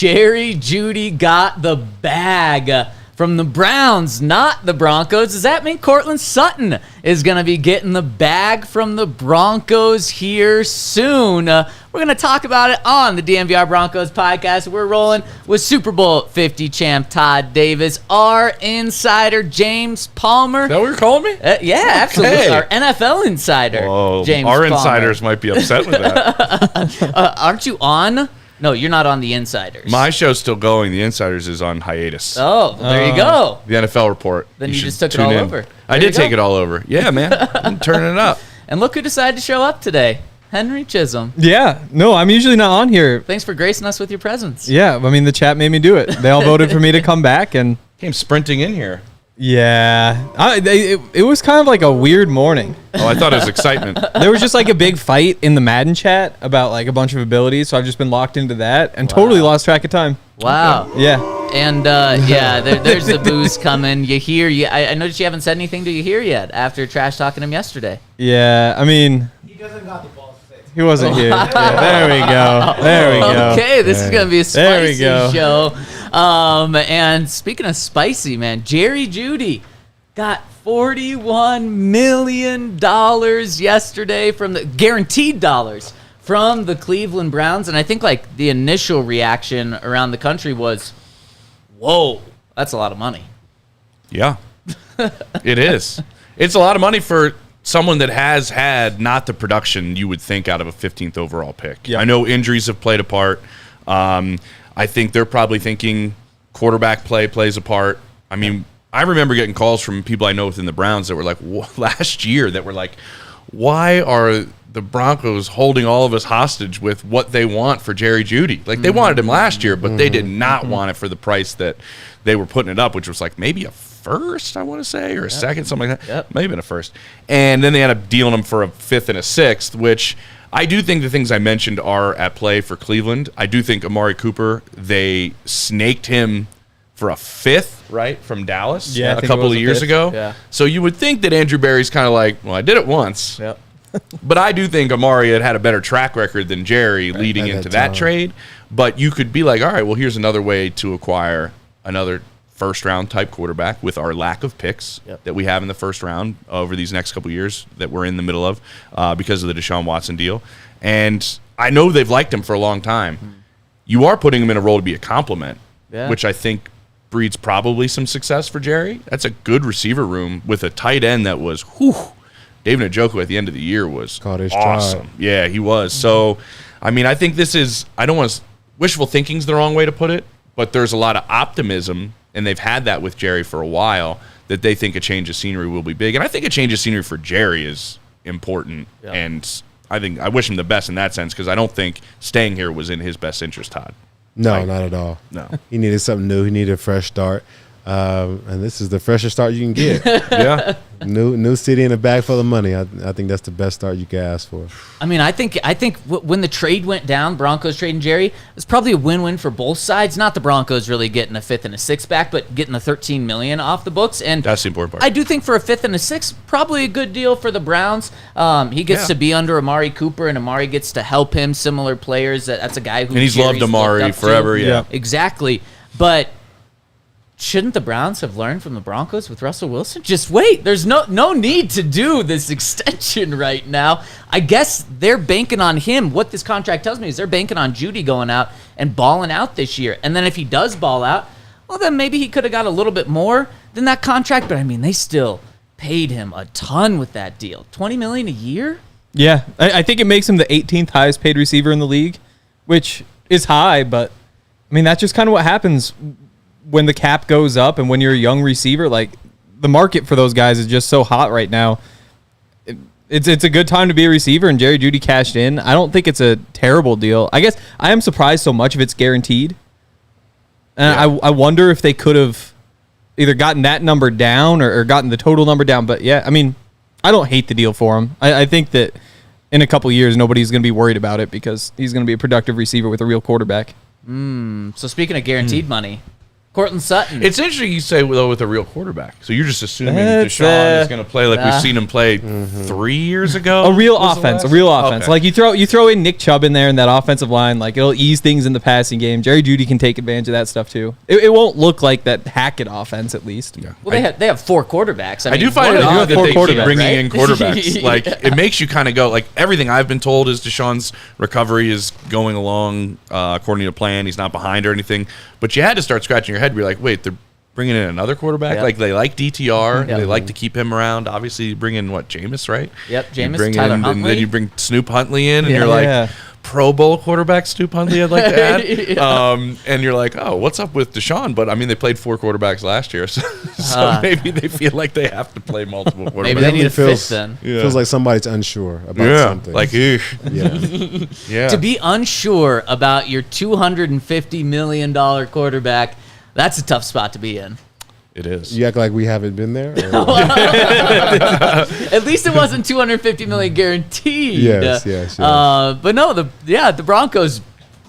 Jerry Jeudy got the bag from the Browns, not the Broncos. Does that mean Courtland Sutton is going to be getting the bag from the Broncos here soon? We're going to talk about it on the DNVR Broncos podcast. We're rolling with Super Bowl 50 champ Todd Davis, our insider James Palmer. Is that what you're calling me? Yeah, absolutely. Our NFL insider, James Palmer. Our insiders insiders might be upset with that. aren't you on? No, you're not on the Insiders. My show's still going. The Insiders is on hiatus. Oh, there you go. The NFL report. Then you just took it all over. I did take it all over. Yeah, man. I'm turning it up. And look who decided to show up today. Henry Chisholm. Yeah. No, I'm usually not on here. Thanks for gracing us with your presence. Yeah, I mean, the chat made me do it. They all voted for me to come back, and came sprinting in here. Yeah. It was kind of like a weird morning. Oh, I thought it was excitement. There was just like a big fight in the Madden chat about like a bunch of abilities, so I've just been locked into that and totally lost track of time. Wow. Yeah. And there's the booze coming. You hear, I noticed you haven't said anything to you here yet after trash talking him yesterday. Yeah, I mean, he doesn't got the balls to say it. He wasn't here. Yeah, there we go. There we go. Okay, this is going to be a spicy there we go. show. And speaking of spicy, man, Jerry Jeudy got $41 million yesterday from the guaranteed dollars from the Cleveland Browns. And I think like the initial reaction around the country was, whoa, that's a lot of money. Yeah, it is. It's a lot of money for someone that has had not the production you would think out of a 15th overall pick. Yep. I know injuries have played a part. I think they're probably thinking quarterback play plays a part. I mean, I remember getting calls from people I know within the Browns that were like, last year, that were like, why are the Broncos holding all of us hostage with what they want for Jerry Jeudy? Like, they wanted him last year, but they did not want it for the price that they were putting it up, which was like maybe a first, I want to say, or a second, something like that. Yep. Maybe been a first. And then they ended up dealing him for a fifth and a sixth, which I do think the things I mentioned are at play for Cleveland. I do think Amari Cooper, they snaked him for a fifth, right, from Dallas a couple of years ago. Yeah. So you would think that Andrew Berry's kind of like, well, I did it once. Yep. But I do think Amari had a better track record than Jerry leading into that trade. But you could be like, all right, well, here's another way to acquire another first-round type quarterback with our lack of picks that we have in the first round over these next couple of years that we're in the middle of because of the Deshaun Watson deal. And I know they've liked him for a long time. You are putting him in a role to be a compliment, which I think breeds probably some success for Jerry. That's a good receiver room with a tight end that was, David Njoku at the end of the year was awesome. Yeah, he was. So, I mean, I think this is, I don't want to, wishful thinking's the wrong way to put it, but there's a lot of optimism, and they've had that with Jerry for a while, that they think a change of scenery will be big. And I think a change of scenery for Jerry is important, and I wish him the best in that sense, because I don't think staying here was in his best interest, Todd. No, not at all. No. He needed something new. He needed a fresh start. And this is the freshest start you can get. Yeah. New city and a bag full of money. I think that's the best start you could ask for. I mean, I think when the trade went down, Broncos trading Jerry, it was probably a win-win for both sides. Not the Broncos really getting a fifth and a sixth back, but getting the $13 million off the books. And that's the important part. I do think for a fifth and a sixth, probably a good deal for the Browns. He gets to be under Amari Cooper, and Amari gets to help him. Similar players. That's a guy who and he's Jerry's loved Amari forever. Yeah, exactly. But shouldn't the Browns have learned from the Broncos with Russell Wilson? Just wait. There's no need to do this extension right now. I guess they're banking on him. What this contract tells me is they're banking on Jeudy going out and balling out this year. And then if he does ball out, well, then maybe he could have got a little bit more than that contract. But, I mean, they still paid him a ton with that deal. $20 million a year? Yeah. I think it makes him the 18th highest paid receiver in the league, which is high. But, I mean, that's just kind of what happens when the cap goes up and when you're a young receiver. Like, the market for those guys is just so hot right now. It's a good time to be a receiver, and Jerry Jeudy cashed in. I don't think it's a terrible deal. I guess I am surprised so much of it's guaranteed. And I wonder if they could have either gotten that number down or gotten the total number down. But yeah, I mean, I don't hate the deal for him. I think that in a couple years, nobody's going to be worried about it because he's going to be a productive receiver with a real quarterback. So speaking of guaranteed money, Courtland Sutton. It's interesting you say, though, with a real quarterback. So you're just assuming That's, Deshaun is going to play like we've seen him play 3 years ago? A real offense. Okay. Like you throw in Nick Chubb in there in that offensive line, like it'll ease things in the passing game. Jerry Jeudy can take advantage of that stuff too. It won't look like that Hackett offense at least. Yeah. Well, they have 4 quarterbacks. I do find it odd that they keep bringing in quarterbacks. Yeah. Like, it makes you kind of go, like, everything I've been told is Deshaun's recovery is going along according to plan. He's not behind or anything. But you had to start scratching your head and be like, wait, they're bringing in another quarterback? Yep. Like, they like DTR. Yep. They like to keep him around. Obviously, you bring in, Jameis, right? Yep, Jameis, Bring Tyler in, Huntley. and then you bring Snoop Huntley in, and Yeah. you're like, Yeah. Pro Bowl quarterback Snoop Huntley, I'd like to add. Yeah. And you're like, oh, what's up with Deshaun? But, I mean, they played 4 quarterbacks last year, so maybe they feel like they have to play multiple quarterbacks. Maybe they need a feels- fifth then. Yeah. Feels like somebody's unsure about Yeah, something. like, eesh. yeah. Yeah. To be unsure about your $250 million quarterback, that's a tough spot to be in. It is. You act like we haven't been there? or- At least it wasn't $250 million guaranteed. Yes. But no, the Broncos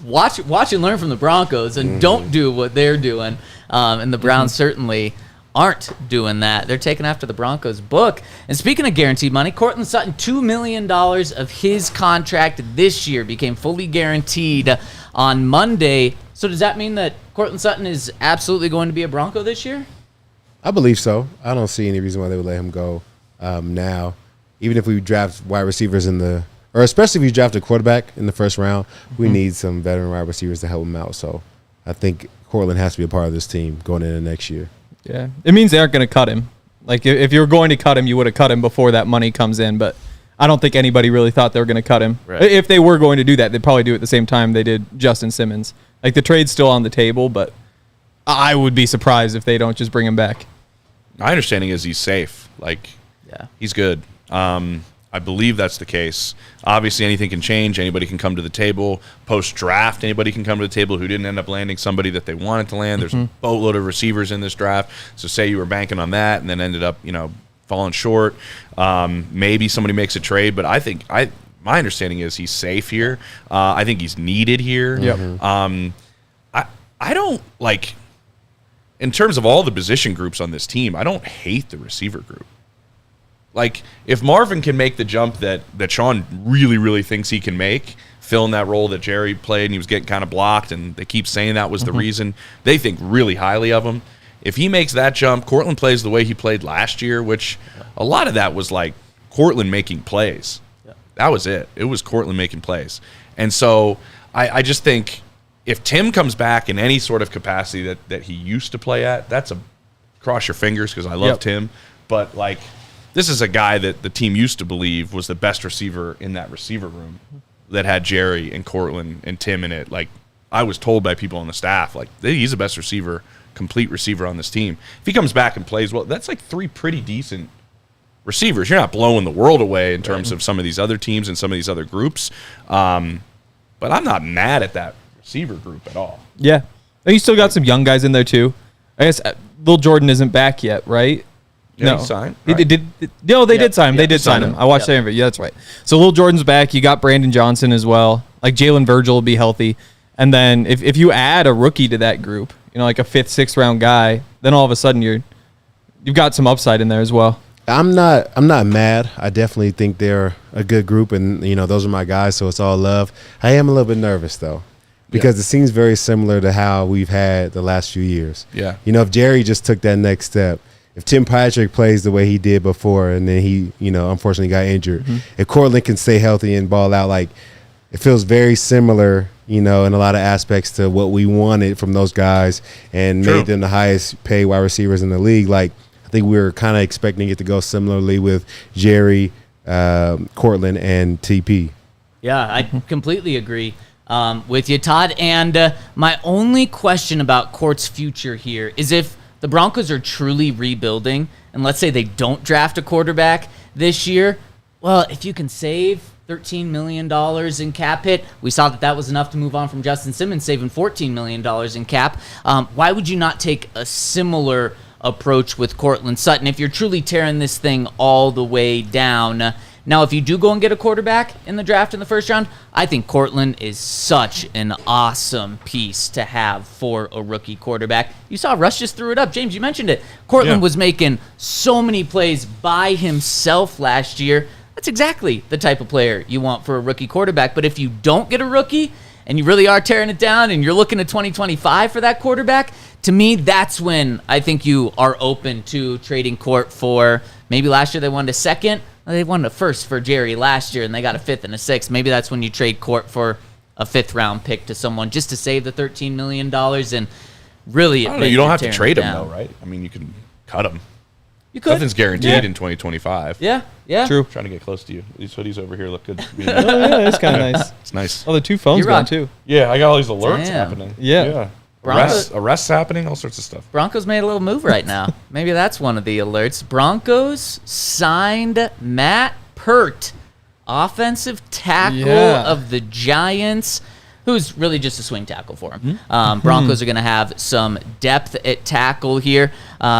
watch and learn from the Broncos and don't do what they're doing. And the Browns certainly aren't doing that. They're taking after the Broncos book. And speaking of guaranteed money, Courtland Sutton, $2 million of his contract this year became fully guaranteed on Monday. So does that mean that Courtland Sutton is absolutely going to be a Bronco this year? I believe so. I don't see any reason why they would let him go now. Even if we draft wide receivers or especially if you draft a quarterback in the first round, we need some veteran wide receivers to help him out. So I think Courtland has to be a part of this team going into next year. Yeah, it means they aren't going to cut him. Like if you're going to cut him, you would have cut him before that money comes in. But I don't think anybody really thought they were going to cut him. Right. If they were going to do that, they'd probably do it at the same time they did Justin Simmons. Like the trade's still on the table, but I would be surprised if they don't just bring him back. My understanding is he's safe. He's good. I believe that's the case. Obviously, anything can change. Anybody can come to the table. Post-draft, anybody can come to the table who didn't end up landing somebody that they wanted to land. There's a boatload of receivers in this draft. So say you were banking on that and then ended up, falling short. Maybe somebody makes a trade, but I think my understanding is he's safe here. I think he's needed here. Yep. I don't like, in terms of all the position groups on this team, I don't hate the receiver group. Like, if Marvin can make the jump that Sean really, really thinks he can make, fill in that role that Jerry played and he was getting kind of blocked, and they keep saying that was the reason, they think really highly of him. If he makes that jump, Courtland plays the way he played last year, which a lot of that was like Courtland making plays. Yeah. That was it. It was Courtland making plays. And so I just think if Tim comes back in any sort of capacity that he used to play at, that's a cross your fingers because I love Tim. But, like, this is a guy that the team used to believe was the best receiver in that receiver room that had Jerry and Courtland and Tim in it. Like, I was told by people on the staff, like, he's the best receiver, complete receiver on this team. If he comes back and plays well, that's like 3 pretty decent receivers. You're not blowing the world away in terms of some of these other teams and some of these other groups. But I'm not mad at that receiver group at all. Yeah. And you still got some young guys in there, too. I guess Lil Jordan isn't back yet, right? Yeah, no. he signed. They Right. did sign him. They did sign him. I watched that interview. Yeah, that's right. So Lil Jordan's back. You got Brandon Johnson as well. Like Jalen Virgil will be healthy. And then if you add a rookie to that group, like a 5th, 6th round guy, then all of a sudden you've got some upside in there as well. I'm not mad. I definitely think they're a good group, and those are my guys, so it's all love. I am a little bit nervous though, because it seems very similar to how we've had the last few years. Yeah. If Jerry just took that next step, if Tim Patrick plays the way he did before, and then he, unfortunately got injured, if Courtland can stay healthy and ball out, like, it feels very similar, in a lot of aspects to what we wanted from those guys and made them the highest paid wide receivers in the league. Like, I think we were kind of expecting it to go similarly with Jerry, Courtland, and TP. Yeah, I completely agree with you, Todd. And my only question about Court's future here is if the Broncos are truly rebuilding, and let's say they don't draft a quarterback this year, well, if you can save $13 million in cap hit, we saw that was enough to move on from Justin Simmons, saving $14 million in cap. Why would you not take a similar approach with Courtland Sutton if you're truly tearing this thing all the way down. Now, if you do go and get a quarterback in the draft in the first round, I think Courtland is such an awesome piece to have for a rookie quarterback. You saw Russ just threw it up. James, you mentioned it. Courtland was making so many plays by himself last year. That's exactly the type of player you want for a rookie quarterback. But if you don't get a rookie and you really are tearing it down and you're looking at 2025 for that quarterback, to me, that's when I think you are open to trading Court for, maybe last year they wanted a second. They wanted a first for Jerry last year, and they got a fifth and a sixth. Maybe that's when you trade Court for a fifth-round pick to someone just to save the $13 million. And really, you don't have to trade him, though, right? I mean, you can cut him. You could. Nothing's guaranteed in 2025. Yeah. True. I'm trying to get close to you. These hoodies over here look good. Oh, yeah, it's kind of nice. It's nice. Oh, the two phones gone, too. Yeah, I got all these alerts happening. Yeah. Arrests happening, all sorts of stuff. Broncos made a little move right now. Maybe that's one of the alerts. Broncos signed Matt Peart, offensive tackle of the Giants, who's really just a swing tackle for him. Broncos are going to have some depth at tackle here.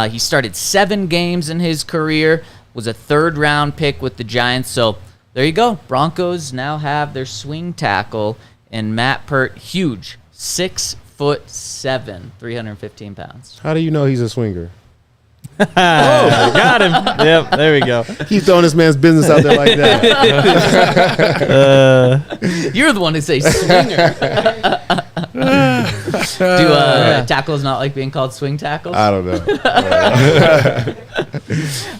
He started 7 games in his career, was a third-round pick with the Giants. So there you go. Broncos now have their swing tackle, and Matt Peart, huge, 6'7", 315 pounds. How do you know he's a swinger? Got him. Yep, there we go. He's throwing this man's business out there like that. You're the one who say swinger. Do tackles not like being called swing tackles? I don't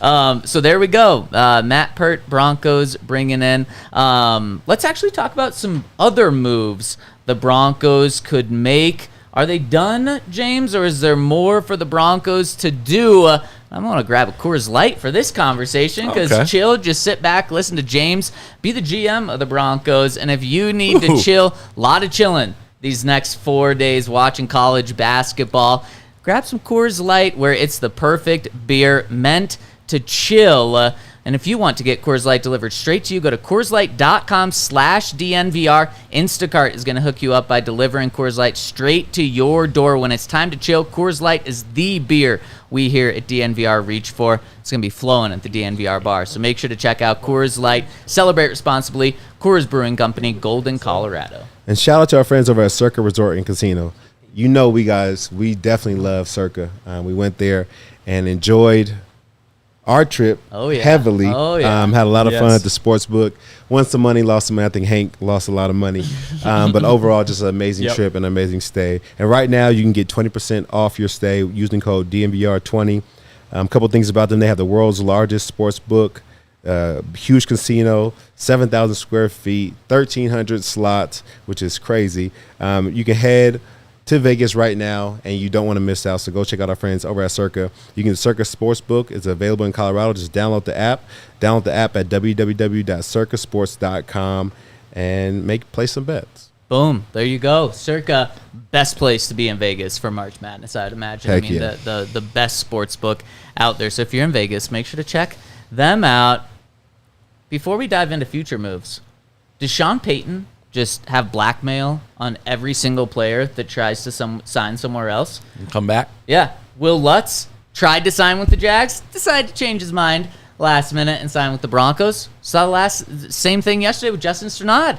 know. So there we go. Matt Peart, Broncos bringing in. Let's actually talk about some other moves the Broncos could make. Are they done, James, or is there more for the Broncos to do? I'm going to grab a Coors Light for this conversation because chill, just sit back, listen to James, be the GM of the Broncos, and if you need to chill, a lot of chilling these next 4 days watching college basketball, grab some Coors Light where it's the perfect beer meant to chill. And if you want to get Coors Light delivered straight to you, go to CoorsLight.com/DNVR. Instacart is going to hook you up by delivering Coors Light straight to your door. When it's time to chill, Coors Light is the beer we here at DNVR reach for. It's going to be flowing at the DNVR bar. So make sure to check out Coors Light. Celebrate responsibly. Coors Brewing Company, Golden, Colorado. And shout out to our friends over at Circa Resort and Casino. You know we definitely love Circa. We went there and enjoyed our trip heavily. Had a lot of fun at the sports book. Won some money, lost some money. I think Hank lost a lot of money. But overall, just an amazing trip and an amazing stay. And right now, you can get 20% off your stay using code DNVR20. A couple things about them. They have the world's largest sports book, huge casino, 7,000 square feet, 1,300 slots, which is crazy. You can head to Vegas right now, and you don't want to miss out. So go check out our friends over at Circa. You can Circa Sportsbook. It's available in Colorado. Just download the app. Download the app at www.circasports.com and play some bets. Boom. There you go. Circa, best place to be in Vegas for March Madness, I would imagine. Heck the best sports book out there. So if you're in Vegas, make sure to check them out. Before we dive into future moves, does Sean Payton just have blackmail on every single player that tries to sign somewhere else? Come back. Yeah. Will Lutz tried to sign with the Jags, decided to change his mind last minute and sign with the Broncos. Saw the same thing yesterday with Justin Strnad.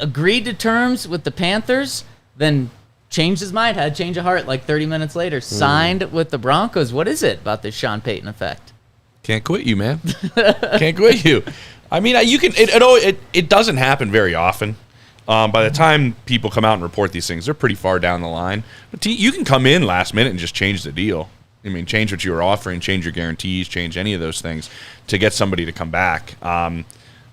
Agreed to terms with the Panthers, then changed his mind, had a change of heart like 30 minutes later, signed with the Broncos. What is it about this Sean Payton effect? Can't quit you, man. Can't quit you. I mean, you can. It doesn't happen very often. By the time people come out and report these things, they're pretty far down the line. But you can come in last minute and just change the deal. I mean, change what you were offering, change your guarantees, change any of those things to get somebody to come back.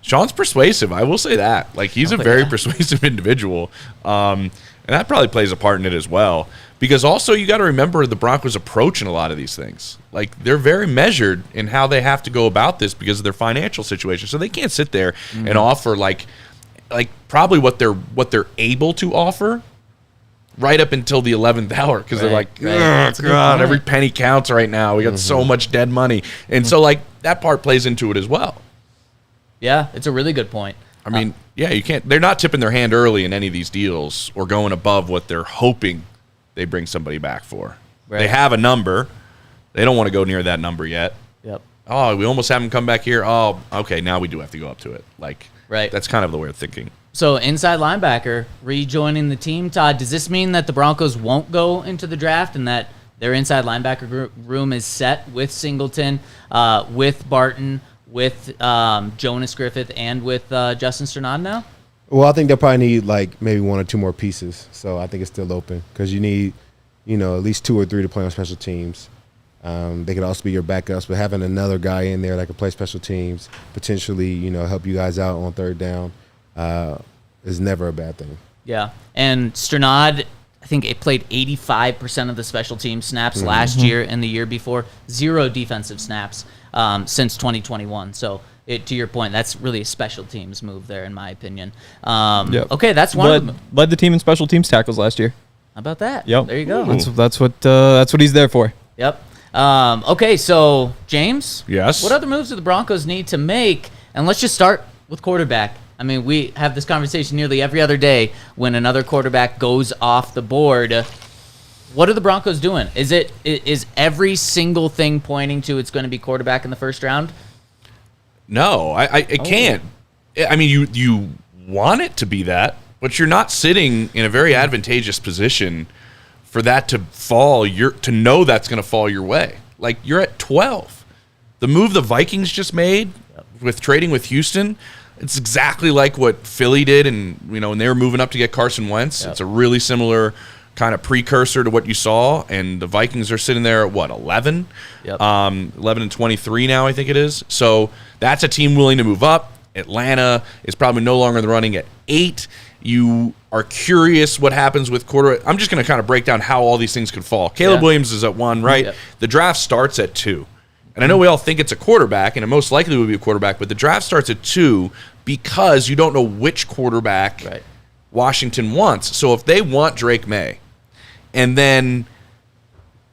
Sean's persuasive, I will say that. Like, he's a very persuasive individual. And that probably plays a part in it as well. Because also you got to remember the Broncos' approach in a lot of these things. Like, they're very measured in how they have to go about this because of their financial situation. So they can't sit there and offer like probably what they're able to offer right up until the 11th hour because they're like, oh, God, every penny counts right now. We got so much dead money. And so, like, that part plays into it as well. Yeah, it's a really good point. I mean, you can't – they're not tipping their hand early in any of these deals or going above what they're hoping they bring somebody back for. Right. They have a number, They don't want to go near that number yet. Yep. Oh, we almost have him come back here. Oh, okay, now we do have to go up to it. Like, right. That's kind of the way of thinking. So inside linebacker rejoining the team. Todd, does this mean that the Broncos won't go into the draft and that their inside linebacker room is set with Singleton, with Barton, with Jonas Griffith, and with Justin Strnad now? Well, I think they'll probably need like maybe 1 or 2 more pieces. So I think it's still open because you need, at least 2 or 3 to play on special teams. They could also be your backups, but having another guy in there that can play special teams, potentially, help you guys out on third down, is never a bad thing. Yeah, and Strnad, I think it played 85% of the special team snaps last year and the year before. 0 defensive snaps since 2021. So to your point, that's really a special teams move there, in my opinion. Okay, that's one of them. Led the team in special teams tackles last year. How about that? Yep. There you go. That's what he's there for. Yep. Okay, so James. Yes. What other moves do the Broncos need to make? And let's just start with quarterback. I mean, we have this conversation nearly every other day when another quarterback goes off the board. What are the Broncos doing? Is every single thing pointing to it's going to be quarterback in the first round? No, it can't. I mean, you want it to be that, but you're not sitting in a very advantageous position for that to fall. To know that's going to fall your way. Like, you're at 12. The move the Vikings just made with trading with Houston, it's exactly like what Philly did, and when they were moving up to get Carson Wentz. It's a really similar kind of precursor to what you saw, and the Vikings are sitting there at 11? Yep. 11 and 23 now, I think it is. So that's a team willing to move up. Atlanta is probably no longer in the running at 8. You are curious what happens with quarterback. I'm just going to kind of break down how all these things could fall. Caleb Williams is at 1, right? Yep. The draft starts at 2. And I know we all think it's a quarterback, and it most likely would be a quarterback, but the draft starts at 2 because you don't know which quarterback Washington wants. So if they want Drake May, and then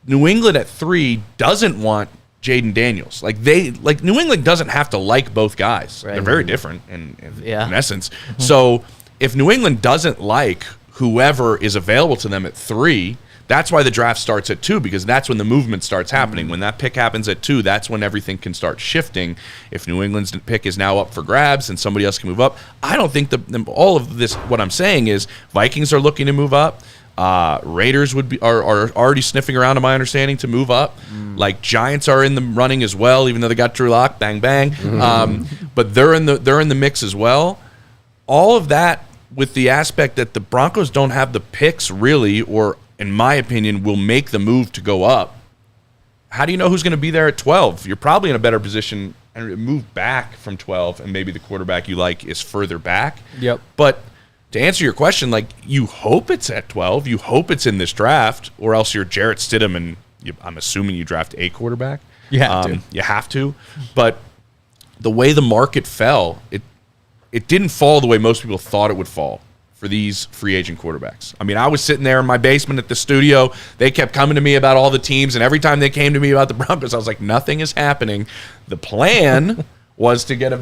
New England at 3 doesn't want Jaden Daniels, like New England doesn't have to like both guys. Right. They're very different in essence. So if New England doesn't like whoever is available to them at 3, that's why the draft starts at 2, because that's when the movement starts happening. When that pick happens at 2, that's when everything can start shifting. If New England's pick is now up for grabs and somebody else can move up, I don't think all of this, what I'm saying is Vikings are looking to move up. Raiders are already sniffing around, to my understanding, to move up. Like, Giants are in the running as well, even though they got Drew Lock, bang bang. But they're in the mix as well. All of that with the aspect that the Broncos don't have the picks really, or in my opinion, will make the move to go up. How do you know who's going to be there at 12? You're probably in a better position and move back from 12, and maybe the quarterback you like is further back. Yep. But to answer your question, like, you hope it's at 12. You hope it's in this draft, or else you're Jarrett Stidham, and I'm assuming you draft a quarterback. You have to. You have to. But the way the market fell, it didn't fall the way most people thought it would fall for these free agent quarterbacks. I mean, I was sitting there in my basement at the studio. They kept coming to me about all the teams, and every time they came to me about the Broncos, I was like, nothing is happening. The plan was to get a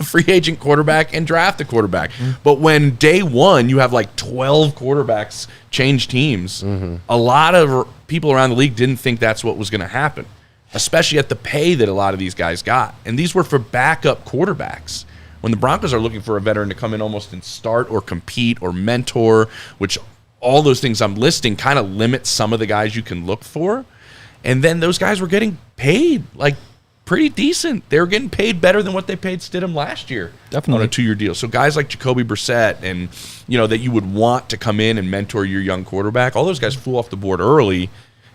free agent quarterback and draft a quarterback. But when day one, you have like 12 quarterbacks change teams, a lot of people around the league didn't think that's what was going to happen, especially at the pay that a lot of these guys got. And these were for backup quarterbacks. When the Broncos are looking for a veteran to come in almost and start or compete or mentor, which all those things I'm listing kind of limit some of the guys you can look for. And then those guys were getting paid like pretty decent. They were getting paid better than what they paid Stidham last year. Definitely. On a 2-year deal. So guys like Jacoby Brissett and, that you would want to come in and mentor your young quarterback, all those guys flew off the board early,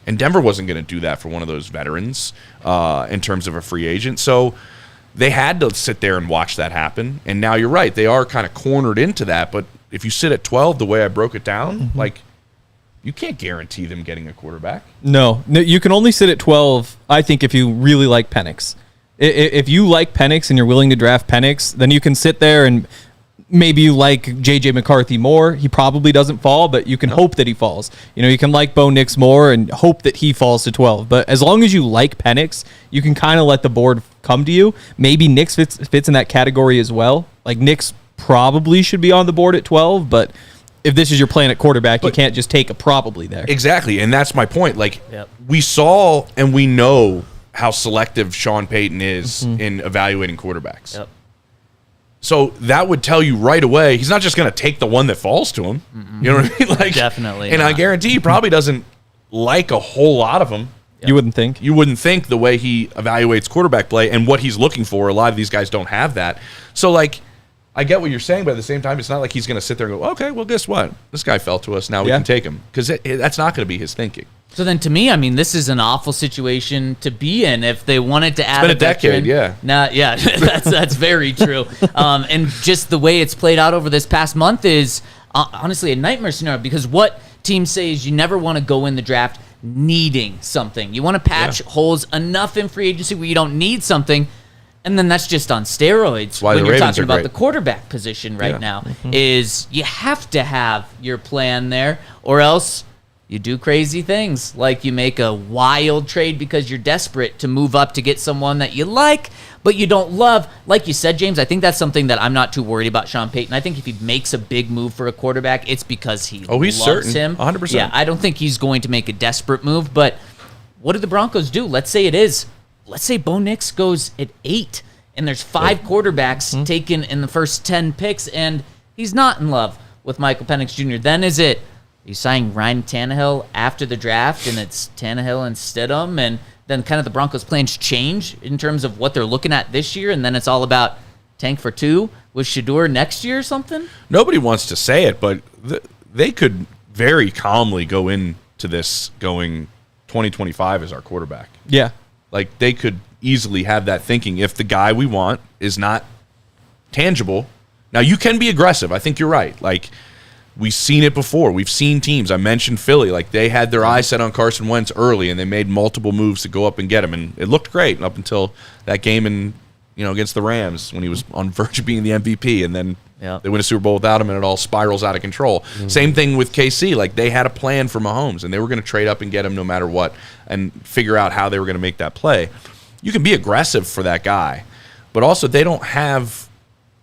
and Denver wasn't going to do that for one of those veterans in terms of a free agent. So they had to sit there and watch that happen. And now you're right. They are kind of cornered into that. But if you sit at 12, the way I broke it down, like, you can't guarantee them getting a quarterback. No, you can only sit at 12, I think, if you really like Penix. If you like Penix and you're willing to draft Penix, then you can sit there and maybe you like J.J. McCarthy more. He probably doesn't fall, but you can hope that he falls. You can like Bo Nix more and hope that he falls to 12. But as long as you like Penix, you can kind of let the board come to you. Maybe Nix fits in that category as well. Like, Nix probably should be on the board at 12, but if this is your plan at quarterback, you can't just take a probably there. Exactly, and that's my point. Like, Yep. we saw and we know how selective Sean Payton is in evaluating quarterbacks. Yep. So that would tell you right away he's not just going to take the one that falls to him. You know what I mean? Like, Definitely And I not. guarantee he probably doesn't like a whole lot of them. You wouldn't think. You wouldn't think the way he evaluates quarterback play and what he's looking for. A lot of these guys don't have that. So, like, I get what you're saying, but at the same time, it's not like he's going to sit there and go, okay, well, guess what? This guy fell to us. Now we can take him. Because that's not going to be his thinking. So then, to me, I mean, this is an awful situation to be in if they wanted to add been a veteran. decade, yeah. Yeah, that's very true. And just the way it's played out over this past month is honestly a nightmare scenario, because what teams say is you never want to go in the draft needing something. You want to patch holes enough in free agency where you don't need something. And then that's just on steroids why when the you're Ravens talking are about great. the quarterback position right now. Is you have to have your plan there, or else you do crazy things, like you make a wild trade because you're desperate to move up to get someone that you like, but you don't love. Like you said, James, I think that's something that I'm not too worried about Sean Payton. I think if he makes a big move for a quarterback, it's because he He's loves certain. him. 100%. Yeah, I don't think he's going to make a desperate move, but what do the Broncos do? Let's say Bo Nix goes at 8, and there's 5 quarterbacks taken in the first 10 picks, and he's not in love with Michael Penix Jr. Then is it, you signing Ryan Tannehill after the draft, and it's Tannehill and Stidham, and then kind of the Broncos' plans change in terms of what they're looking at this year, and then it's all about tank for 2 with Shedeur next year or something? Nobody wants to say it, but they could very calmly go into this going 2025 as our quarterback. Yeah. Like, they could easily have that thinking if the guy we want is not tangible. Now, you can be aggressive. I think you're right. Like, we've seen it before. We've seen teams. I mentioned Philly. Like, they had their eyes set on Carson Wentz early, and they made multiple moves to go up and get him. And it looked great up until that game against the Rams when he was on verge of being the MVP. And then they win a Super Bowl without him, and it all spirals out of control. Same thing with KC. Like, they had a plan for Mahomes, and they were going to trade up and get him no matter what and figure out how they were going to make that play. You can be aggressive for that guy, but also they don't have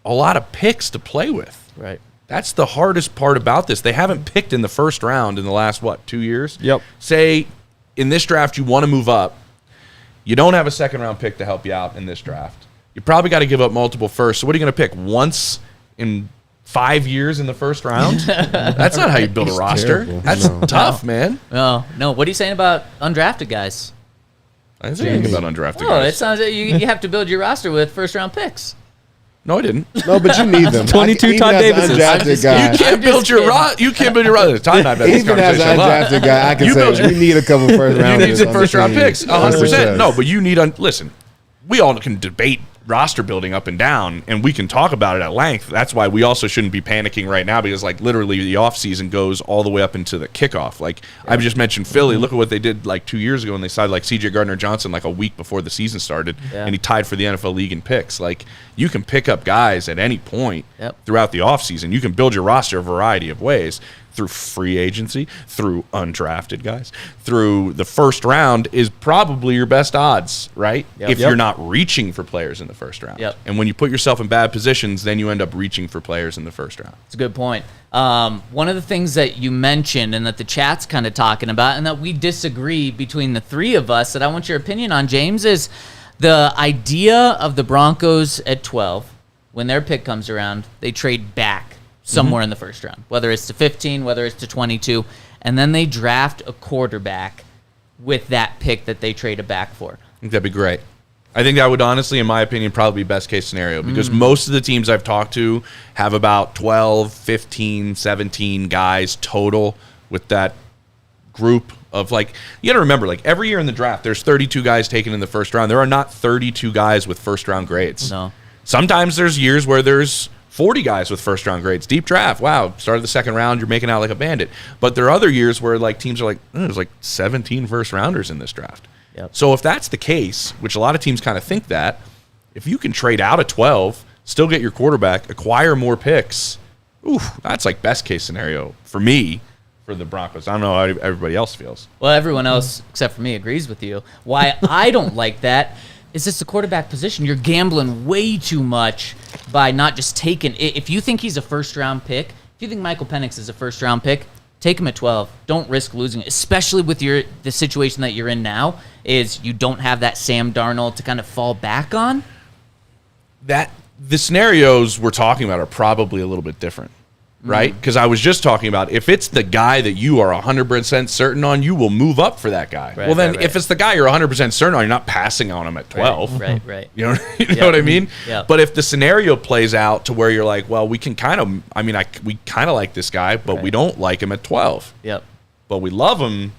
a lot of picks to play with. Right. That's the hardest part about this. They haven't picked in the first round in the last, 2 years? Yep. Say, in this draft, you want to move up. You don't have a second-round pick to help you out in this draft. You probably got to give up multiple firsts. So what are you going to pick? Once in 5 years in the first round? That's not how you build a roster. terrible. That's No. tough, man. No. What are you saying about undrafted guys? I didn't think about undrafted Oh, it guys. sounds like you have to build your roster with first-round picks. No, I didn't. No, but you need them. 22 Even Todd as an Davises. undrafted just guy. You can't build your roster. You can't build your roster. Todd and I have had this Even as conversation an a lot. undrafted guy, I can You build say your- we need a couple first You rounders. need some on the first round team. picks, 100%. Yes. No, but you need listen. We all can debate roster building up and down, and we can talk about it at length. That's why we also shouldn't be panicking right now, because like literally the offseason goes all the way up into the kickoff. Like I just mentioned Philly. Look at what they did like 2 years ago when they signed like CJ Gardner-Johnson like a week before the season started, and he tied for the NFL league in picks. Like you can pick up guys at any point throughout the offseason. You can build your roster a variety of ways. Through free agency, through undrafted guys, through the first round is probably your best odds, right? If you're not reaching for players in the first round. And when you put yourself in bad positions, then you end up reaching for players in the first round. It's a good point. One of the things that you mentioned and that the chat's kind of talking about and that we disagree between the three of us that I want your opinion on, James, is the idea of the Broncos at 12, when their pick comes around, they trade back somewhere in the first round, whether it's to 15, whether it's to 22, and then they draft a quarterback with that pick that they traded back for. I think that'd be great. I think that would honestly, in my opinion, probably be best case scenario, because most of the teams I've talked to have about 12, 15, 17 guys total with that group of like, you got to remember, like every year in the draft, there's 32 guys taken in the first round. There are not 32 guys with first round grades. No. Sometimes there's years where there's 40 guys with first round grades. Deep draft. Wow. Started the second round. You're making out like a bandit. But there are other years where like teams are like, there's like 17 first rounders in this draft. So if that's the case, which a lot of teams kind of think that, if you can trade out of 12, still get your quarterback, acquire more picks, that's like best case scenario for me, for the Broncos. I don't know how everybody else feels. Well, everyone else except for me agrees with you. Why I don't like that is it's the quarterback position. You're gambling way too much by not just taking. If you think he's a first round pick, if you think Michael Penix is a first-round pick, take him at 12. Don't risk losing, especially with the situation that you're in now, is you don't have that Sam Darnold to kind of fall back on. That the scenarios we're talking about are probably a little bit different, right? Because I was just talking about if it's the guy that you are 100% certain on, you will move up for that guy. Well, then if it's the guy you're 100% certain on, you're not passing on him at 12. Right. You know what I mean? Yeah. But if the scenario plays out to where you're like, well, we can kind of, we kind of like this guy, but we don't like him at 12. Yep. But we love him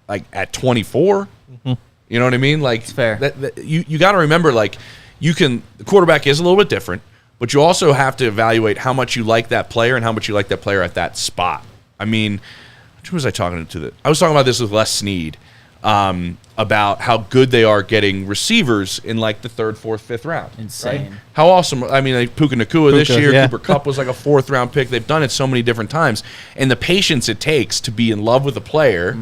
like at 24. You know what I mean? Like, it's fair. You got to remember, like, the quarterback is a little bit different, but you also have to evaluate how much you like that player and how much you like that player at that spot. I mean, who was I talking to? I was talking about this with Les Snead about how good they are getting receivers in like the 3rd, 4th, 5th round. Insane. Right? How awesome. I mean, like Puka Nacua this year, yeah. Cooper Kupp was like a 4th round pick. They've done it so many different times. And the patience it takes to be in love with a player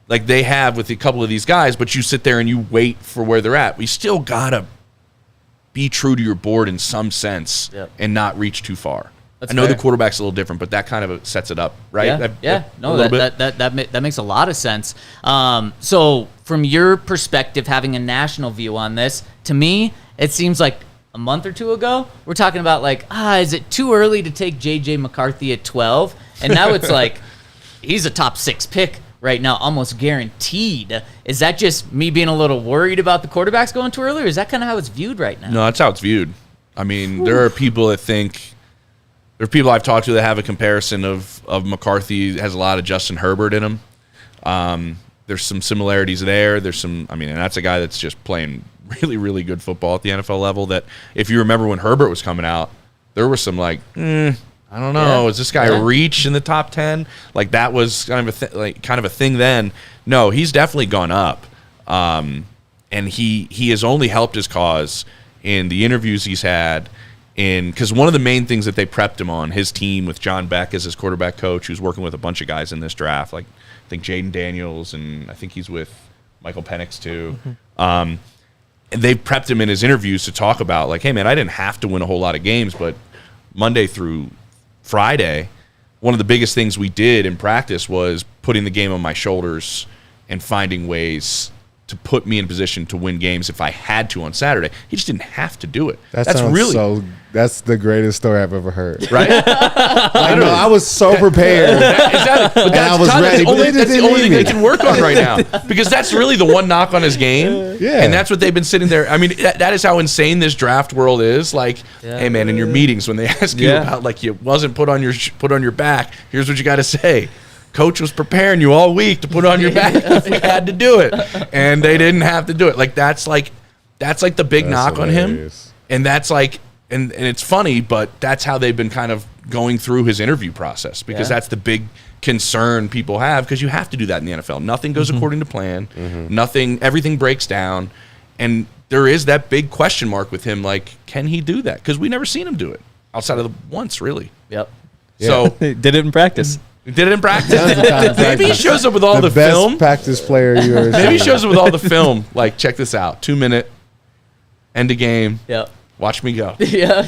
like they have with a couple of these guys, but you sit there and you wait for where they're at. We still got to be true to your board in some sense and not reach too far. That's I know fair. the quarterback's a little different, but that kind of sets it up, right? That makes a lot of sense. So from your perspective, having a national view on this, to me, it seems like a month or two ago, we're talking about like, is it too early to take J.J. McCarthy at 12? And now it's like, he's a top 6 pick right now, almost guaranteed. Is that just me being a little worried about the quarterbacks going too early, or is that kind of how it's viewed right now? No, that's how it's viewed. I mean, there are people that think, there are people I've talked to that have a comparison of McCarthy has a lot of Justin Herbert in him. There's some similarities there. And that's a guy that's just playing really, really good football at the NFL level that if you remember when Herbert was coming out, there was some like, I don't know. Is this guy reach in the top 10? Like that was kind of a thing then. No, he's definitely gone up, and he has only helped his cause in the interviews he's had. Because one of the main things that they prepped him on, his team with John Beck as his quarterback coach, who's working with a bunch of guys in this draft, like I think Jaden Daniels, and I think he's with Michael Penix too. And they prepped him in his interviews to talk about like, hey man, I didn't have to win a whole lot of games, but Monday through Friday, one of the biggest things we did in practice was putting the game on my shoulders and finding ways to put me in position to win games if I had to on Saturday. He just didn't have to do it. That's the greatest story I've ever heard. Right? I was so prepared. Exactly. But I was ready. That's the only thing they can work on right now. Because that's really the one knock on his game. Yeah. And that's what they've been sitting there. I mean, that is how insane this draft world is. Like, hey man, in your meetings when they ask you about like you wasn't put on your back, here's what you got to say. Coach was preparing you all week to put on your back if we had to do it, and they didn't have to do it. Like that's like the big knock on him, and that's like, and it's funny, but that's how they've been kind of going through his interview process because that's the big concern people have because you have to do that in the NFL. Nothing goes according to plan. Everything breaks down, and there is that big question mark with him. Like, can he do that? Because we never seen him do it outside of once, really. Yep. So did it in practice. He did it in practice. Maybe he shows up with all the best film. Practice player you ever Maybe he shows up with all the film. Like, check this out. 2-minute, end of game. Yep. Watch me go. Yeah.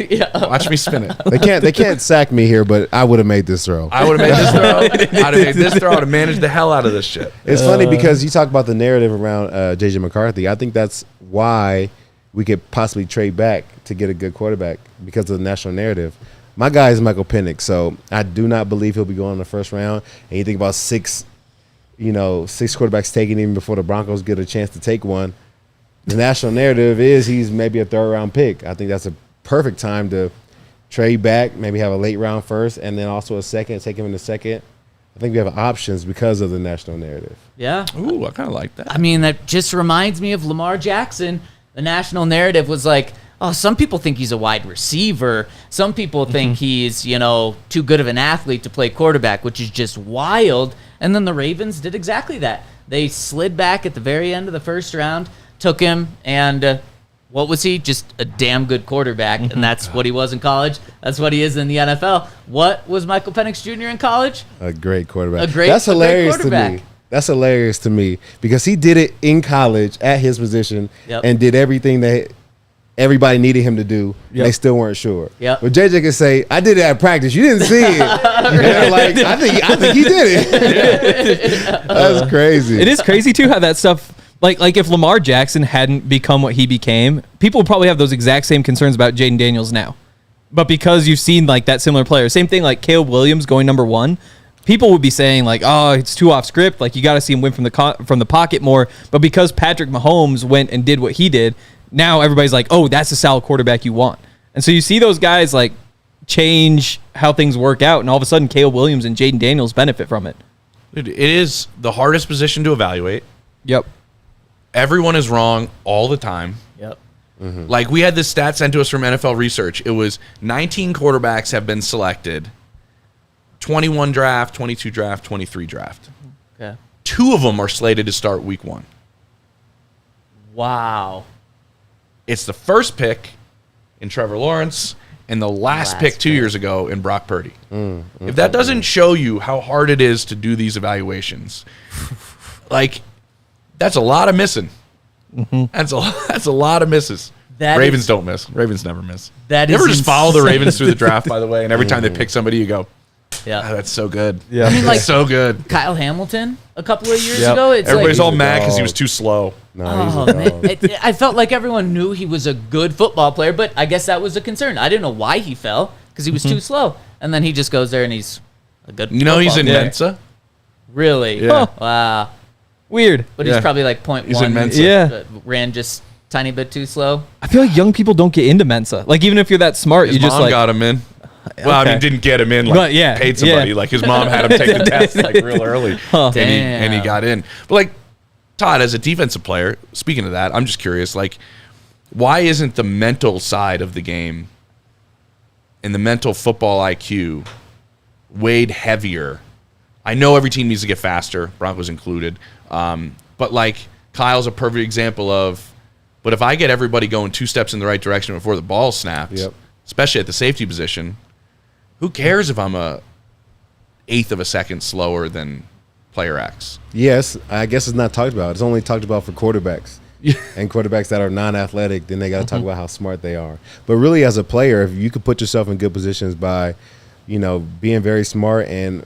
Watch me spin it. They can't sack me here, but I would have made this throw. I would have made this throw. I'd have made this throw. I'd have managed the hell out of this shit. It's funny because you talk about the narrative around J.J. McCarthy. I think that's why we could possibly trade back to get a good quarterback because of the national narrative. My guy is Michael Penix, so I do not believe he'll be going in the first round. And you think about six quarterbacks taking him before the Broncos get a chance to take one. The national narrative is he's maybe a 3rd round pick. I think that's a perfect time to trade back, maybe have a late round first, and then also a second, take him in the second. I think we have options because of the national narrative. Yeah. Ooh, I kind of like that. I mean, that just reminds me of Lamar Jackson. The national narrative was like, some people think he's a wide receiver. Some people think he's, too good of an athlete to play quarterback, which is just wild. And then the Ravens did exactly that. They slid back at the very end of the first round, took him, and what was he? Just a damn good quarterback, and that's what he was in college. That's what he is in the NFL. What was Michael Penix Jr. in college? A great quarterback. That's hilarious to me. That's hilarious to me because he did it in college at his position and did everything that everybody needed him to do. Yep. They still weren't sure. Yep. But JJ can say, I did it at practice. You didn't see it. They're like, I think he did it. That's crazy. It is crazy too how that stuff, like if Lamar Jackson hadn't become what he became, people would probably have those exact same concerns about Jaden Daniels now. But because you've seen like that similar player, same thing like Caleb Williams going number 1, people would be saying like, oh, it's too off script. Like you got to see him win from the pocket more. But because Patrick Mahomes went and did what he did, now everybody's like, oh, that's a solid quarterback you want. And so you see those guys like change how things work out, and all of a sudden Caleb Williams and Jaden Daniels benefit from it. It is the hardest position to evaluate. Yep. Everyone is wrong all the time. Yep. Mm-hmm. Like we had this stat sent to us from NFL Research. It was 19 quarterbacks have been selected. 21 draft, 22 draft, 23 draft. Okay. 2 of them are slated to start week 1. Wow. It's the first pick in Trevor Lawrence and the last pick 2 years ago in Brock Purdy. If that doesn't show you how hard it is to do these evaluations, like that's a lot of missing. That's a lot of misses. Ravens don't miss. Ravens never miss. That you is ever just follow the insane. Ravens through the draft, by the way, and every time they pick somebody, you go, Yeah. "Ah, that's so good. Yeah. I mean, like So good. Kyle Hamilton a couple of years Yep. ago. It's Everybody's like, all mad because he dog. was too slow. No, he's oh a man, dog. I felt like everyone knew he was a good football player, but I guess that was a concern. I didn't know why he fell because he was too slow, and then he just goes there and he's a good. You know he's in football player. Mensa. Really? Yeah. Wow. Weird. But Yeah. he's probably like 0.1. He's in Mensa. Yeah. Ran just tiny bit too slow. I feel like young people don't get into Mensa. Like even if you're that smart, His you just mom like got him in. Well, I mean, Okay. didn't get him in. Like, But, yeah, paid somebody. yeah. Like his mom had him take the test like real early, and he got in. But like Todd, as a defensive player, speaking of that, I'm just curious. Like, why isn't the mental side of the game and the mental football IQ weighed heavier? I know every team needs to get faster, Broncos included. But like Kyle's a perfect example of. But if I get everybody going 2 steps in the right direction before the ball snaps, especially at the safety position, who cares if I'm a 1/8 of a second slower than player X? Yes, I guess it's not talked about. It's only talked about for quarterbacks. And quarterbacks that are non-athletic, then they got to talk about how smart they are. But really, as a player, if you could put yourself in good positions by, being very smart and,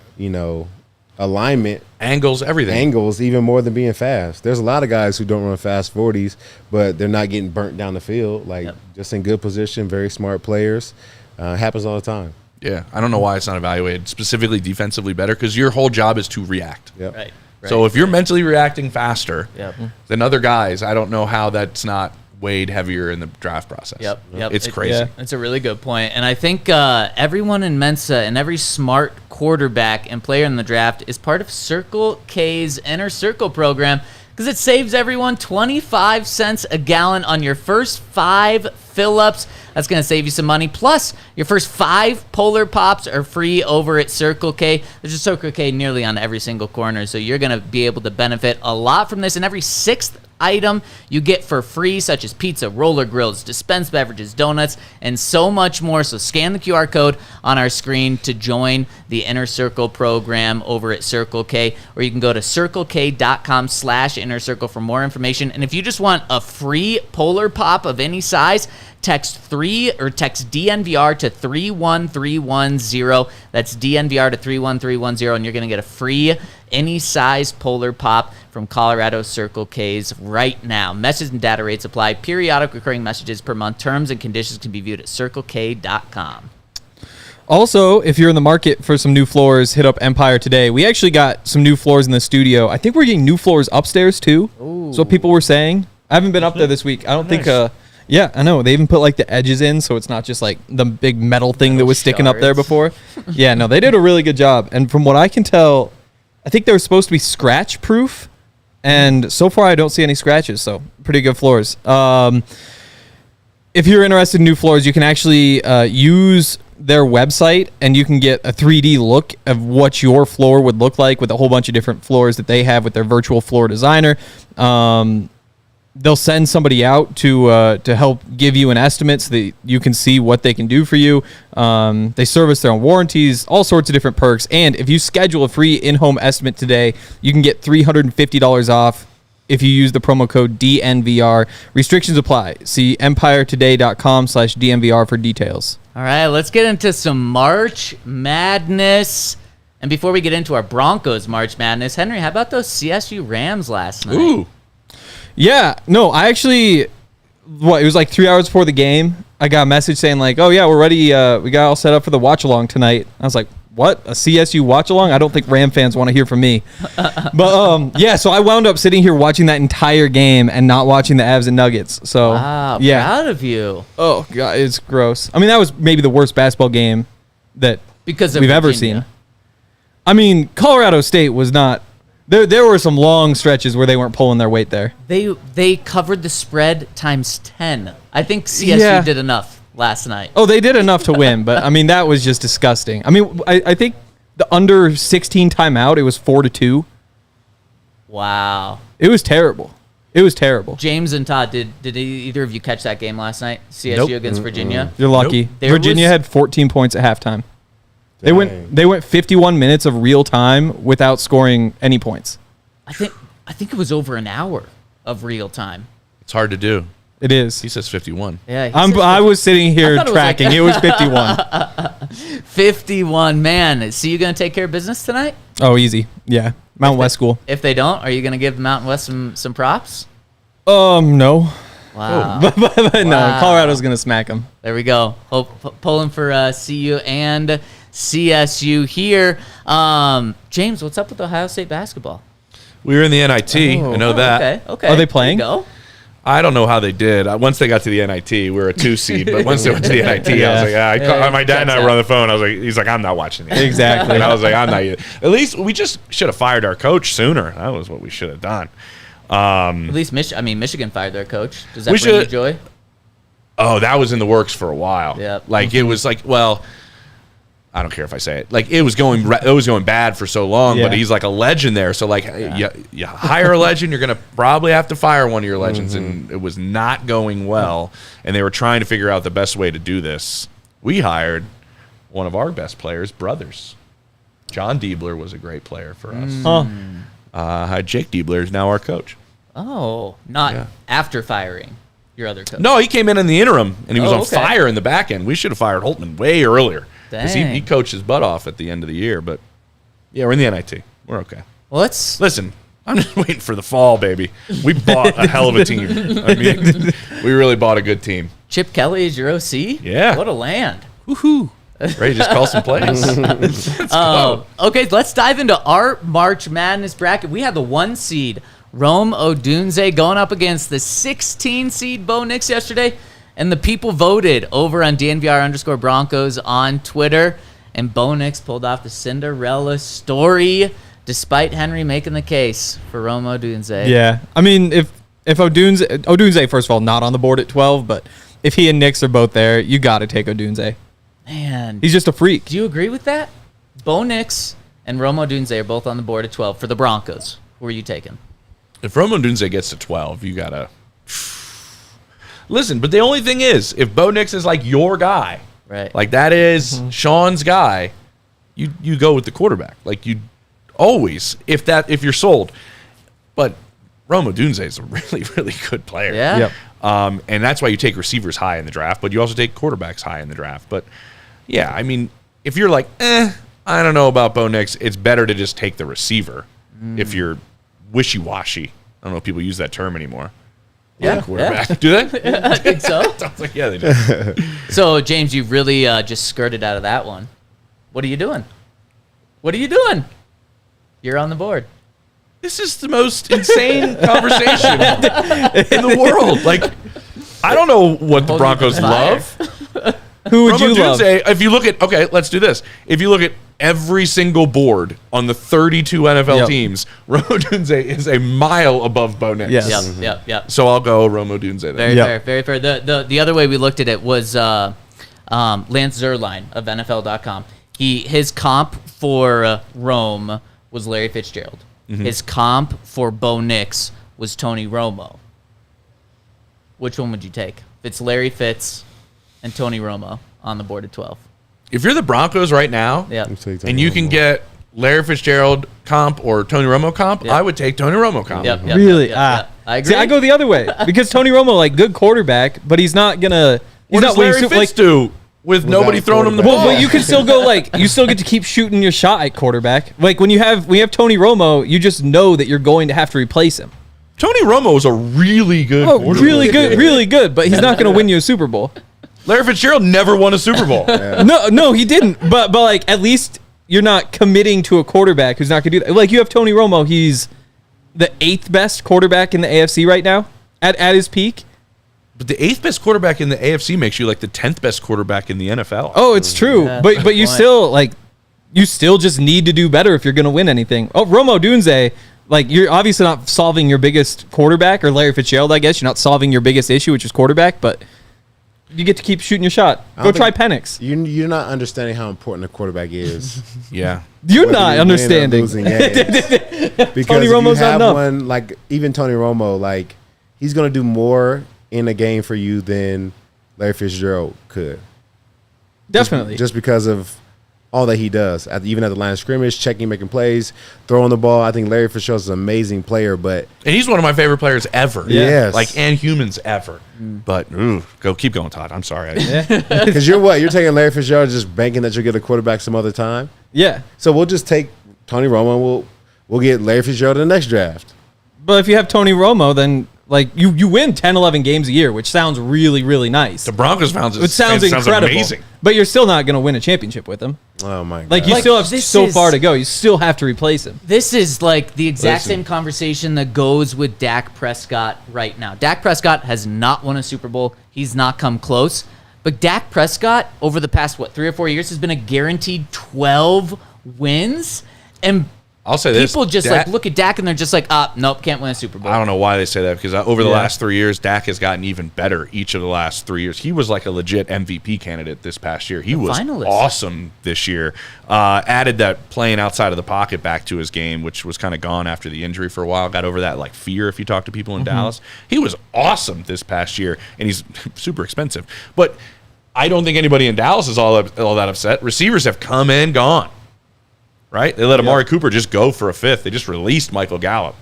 alignment, Angles, everything. angles, even more than being fast. There's a lot of guys who don't run fast 40s, but they're not getting burnt down the field. Like, just in good position, very smart players. Happens all the time. Yeah, I don't know why it's not evaluated specifically defensively better, because your whole job is to react. Yep. Right. So if you're mentally reacting faster Yep. than other guys, I don't know how that's not weighed heavier in the draft process. Yep. It's crazy. Yeah. That's a really good point. And I think everyone in Mensa and every smart quarterback and player in the draft is part of Circle K's Inner Circle program, because it saves everyone 25 cents a gallon on your first 5 fill-ups. That's going to save you some money. Plus, your first 5 Polar Pops are free over at Circle K. There's a Circle K nearly on every single corner, so you're going to be able to benefit a lot from this. And every 6th item you get for free, such as pizza, roller grills, dispensed beverages, donuts, and so much more. So scan the QR code on our screen to join the Inner Circle program over at Circle K, or you can go to circlek.com/Inner Circle for more information. And if you just want a free Polar Pop of any size, text DNVR to 31310. That's DNVR to 31310, and you're going to get a free any size Polar Pop from Colorado Circle K's right now. Message and data rates apply. Periodic recurring messages per month. Terms and conditions can be viewed at circlek.com. Also, if you're in the market for some new floors, hit up Empire today. We actually got some new floors in the studio. I think we're getting new floors upstairs too. Ooh. So people were saying. I haven't been up there this week. I don't think yeah, I know. They even put like the edges in, so it's not just like the big metal thing that was sticking up there before. Yeah, no, they did a really good job. And from what I can tell, I think they were supposed to be scratch proof, and so far I don't see any scratches, so pretty good floors. If you're interested in new floors, you can actually use their website, and you can get a 3D look of what your floor would look like with a whole bunch of different floors that they have with their virtual floor designer. They'll send somebody out to help give you an estimate so that you can see what they can do for you. They service their own warranties, all sorts of different perks. And if you schedule a free in-home estimate today, you can get $350 off if you use the promo code DNVR. Restrictions apply. See empiretoday.com/DNVR for details. All right, let's get into some March Madness. And before we get into our Broncos March Madness, Henry, how about those CSU Rams last night? Ooh. Yeah, no, I actually, it was like 3 hours before the game. I got a message saying like, oh yeah, we're ready. We got all set up for the watch along tonight. I was like, what? A CSU watch along? I don't think Ram fans want to hear from me. But yeah, so I wound up sitting here watching that entire game and not watching the Avs and Nuggets. So Wow, yeah. proud of you. Oh god, it's gross. I mean, that was maybe the worst basketball game that Because of we've ever Virginia. seen. I mean, Colorado State was not. There were some long stretches where they weren't pulling their weight there. They covered the spread times 10. I think CSU did enough last night. Oh, they did enough to win, but I mean that was just disgusting. I mean, I think the under 16 timeout, it was 4-2. Wow. It was terrible. It was terrible. James and Todd, did either of you catch that game last night? CSU Nope. against Virginia? You're lucky. Nope. There Virginia was- had 14 points at halftime. They Dang. went 51 minutes of real time without scoring any points. I think it was over an hour of real time. It's hard to do. It is. He says 51. Yeah, he I said was sitting here thought it was like- tracking. It was 51. 51. Man, is CU going to take care of business tonight? Oh, easy. Yeah. Mountain West School. If they don't, are you going to give Mountain West some props? No. Wow. but no, Wow. Colorado's going to smack them. There we go. Pulling for CU and CSU here. James, what's up with Ohio State basketball? We were in the NIT. I know that. Okay. Are they playing? There you go. I don't know how they did. Once they got to the NIT, we were a 2 seed. But once they went to the NIT, I was like, my dad and I were on the phone. I was like, he's like, I'm not watching it. Exactly. And I was like, I'm not either. At least we just should have fired our coach sooner. That was what we should have done. At least Michigan fired their coach. Does that We bring you should- joy? Oh, that was in the works for a while. Yep. Like it was like, well, I don't care if I say it. Like it was going bad for so long, but Yeah. he's like a legend there. So like, you hire a legend, you're gonna probably have to fire one of your legends, and it was not going well. And they were trying to figure out the best way to do this. We hired one of our best players' brothers. John Diebler was a great player for us. Jake Diebler is now our coach. Oh, not after firing your other coach. No, he came in the interim, and he was on okay. fire in the back end. We should have fired Holtman way earlier. Because he Dang. coached his butt off at the end of the year. But, yeah, we're in the NIT. We're okay. Well, let's Listen, I'm just waiting for the fall, baby. We bought a hell of a team. I mean, we really bought a good team. Chip Kelly is your OC? Yeah. What a land. Woohoo. Ready to just call some plays? Okay, let's dive into our March Madness bracket. We had the 1 seed, Rome Odunze, going up against the 16 seed Bo Nix yesterday. And the people voted over on DNVR_Broncos on Twitter. And Bo Nix pulled off the Cinderella story, despite Henry making the case for Rome Odunze. Yeah. I mean, if Odunze, first of all, not on the board at 12, but if he and Nix are both there, you got to take Odunze. Man, He's just a freak. do you agree with that? Bo Nix and Rome Odunze are both on the board at 12 for the Broncos. Who are you taking? If Romo Dunze gets to 12, you got to... Listen, but the only thing is, if Bo Nix is like your guy, Right. like that is Sean's guy, you go with the quarterback. Like you always, if you're sold. But Rome Odunze is a really, really good player. Yeah. Yep. And that's why you take receivers high in the draft, but you also take quarterbacks high in the draft. But yeah, I mean, if you're like, I don't know about Bo Nix, it's better to just take the receiver if you're wishy-washy. I don't know if people use that term anymore. Yeah. Quarterback. Do they? I think so. I was like, yeah, they do. So, James, you really just skirted out of that one. What are you doing? What are you doing? You're on the board. This is the most insane conversation in the world. Like, I don't know what the Broncos love. Who would you Rome love? Odunze, if you look at, okay, let's do this. If you look at every single board on the 32 NFL Yep. teams, Rome Odunze is a mile above Bo Nix. Yes. Yep. So I'll go Rome Odunze then. Very Yep. fair, very fair. The other way we looked at it was Lance Zierlein of NFL.com. His comp for Rome was Larry Fitzgerald. His comp for Bo Nix was Tony Romo. Which one would you take? If it's Larry Fitz and Tony Romo on the board at 12. If you're the Broncos right now, Yeah. I'm taking and you Romo. can get Larry Fitzgerald comp or Tony Romo comp, I would take Tony Romo comp. Yep, Really? I agree. See, I go the other way because Tony Romo, like, good quarterback, but he's not gonna. What does Larry Fitz do with nobody throwing him the ball? Well, you can still go you still get to keep shooting your shot at quarterback. Like when you have Tony Romo, you just know that you're going to have to replace him. Tony Romo is a really good quarterback. Really good, but he's not going to win you a Super Bowl. Larry Fitzgerald never won a Super Bowl. No, he didn't. But like at least you're not committing to a quarterback who's not going to do that. Like you have Tony Romo, he's the 8th best quarterback in the AFC right now at his peak. But the 8th best quarterback in the AFC makes you like the 10th best quarterback in the NFL. Oh, it's true. Yeah, but you still just need to do better if you're going to win anything. Oh, Rome Odunze, like you're obviously not solving your biggest quarterback, or Larry Fitzgerald, I guess. You're not solving your biggest issue, which is quarterback, but you get to keep shooting your shot. Go try Penix. You're not understanding how important a quarterback is. Yeah. You're not understanding. Because Tony Romo's not enough. One, like even Tony Romo, like he's going to do more in a game for you than Larry Fitzgerald could. Definitely. Just because of all that he does. Even at the line of scrimmage, checking, making plays, throwing the ball. I think Larry Fitzgerald's an amazing player, but... And he's one of my favorite players ever. Yes. Like, and humans ever. But, keep going, Todd. I'm sorry. Because you're what? You're taking Larry Fitzgerald just banking that you'll get a quarterback some other time? Yeah. So we'll just take Tony Romo and we'll get Larry Fitzgerald in the next draft. But if you have Tony Romo, then... Like you win 10, 11 games a year, which sounds really, really nice. The Broncos sounds incredible, amazing. But you're still not going to win a championship with him. Oh my god! Like you still have so far to go. You still have to replace him. This is like the exact same conversation that goes with Dak Prescott right now. Dak Prescott has not won a Super Bowl. He's not come close. But Dak Prescott over the past 3 or 4 years has been a guaranteed 12 wins, and I'll say this. People just look at Dak and they're just like, nope, can't win a Super Bowl. I don't know why they say that because over the last 3 years, Dak has gotten even better each of the last 3 years. He was like a legit MVP candidate this past year. He was awesome this year. Added that playing outside of the pocket back to his game, which was kind of gone after the injury for a while. Got over that like fear if you talk to people in Dallas. He was awesome this past year, and he's super expensive. But I don't think anybody in Dallas is all that upset. Receivers have come and gone. Right? They let Amari Cooper just go for a 5th. They just released Michael Gallup.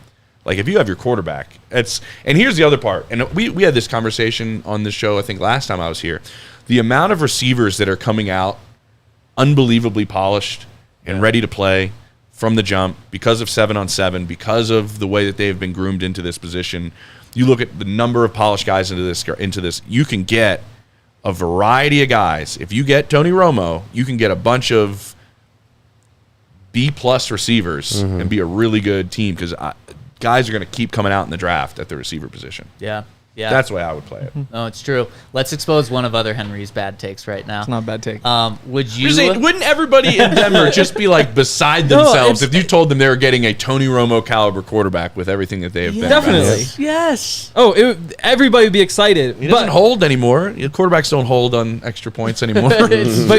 Like, if you have your quarterback, and here's the other part. And we had this conversation on this show, I think, last time I was here. The amount of receivers that are coming out unbelievably polished and ready to play from the jump because of 7-on-7, because of the way that they have been groomed into this position. You look at the number of polished guys into this. You can get a variety of guys. If you get Tony Romo, you can get a bunch of B-plus receivers and be a really good team because guys are going to keep coming out in the draft at the receiver position. Yeah. That's the way I would play it. No, it's true. Let's expose one of other Henry's bad takes right now. It's not a bad take. Wouldn't everybody in Denver just be like beside themselves if you told them they were getting a Tony Romo caliber quarterback with everything that they have been? Definitely. Yes. Oh, everybody would be excited. He doesn't hold anymore. Quarterbacks don't hold on extra points anymore. But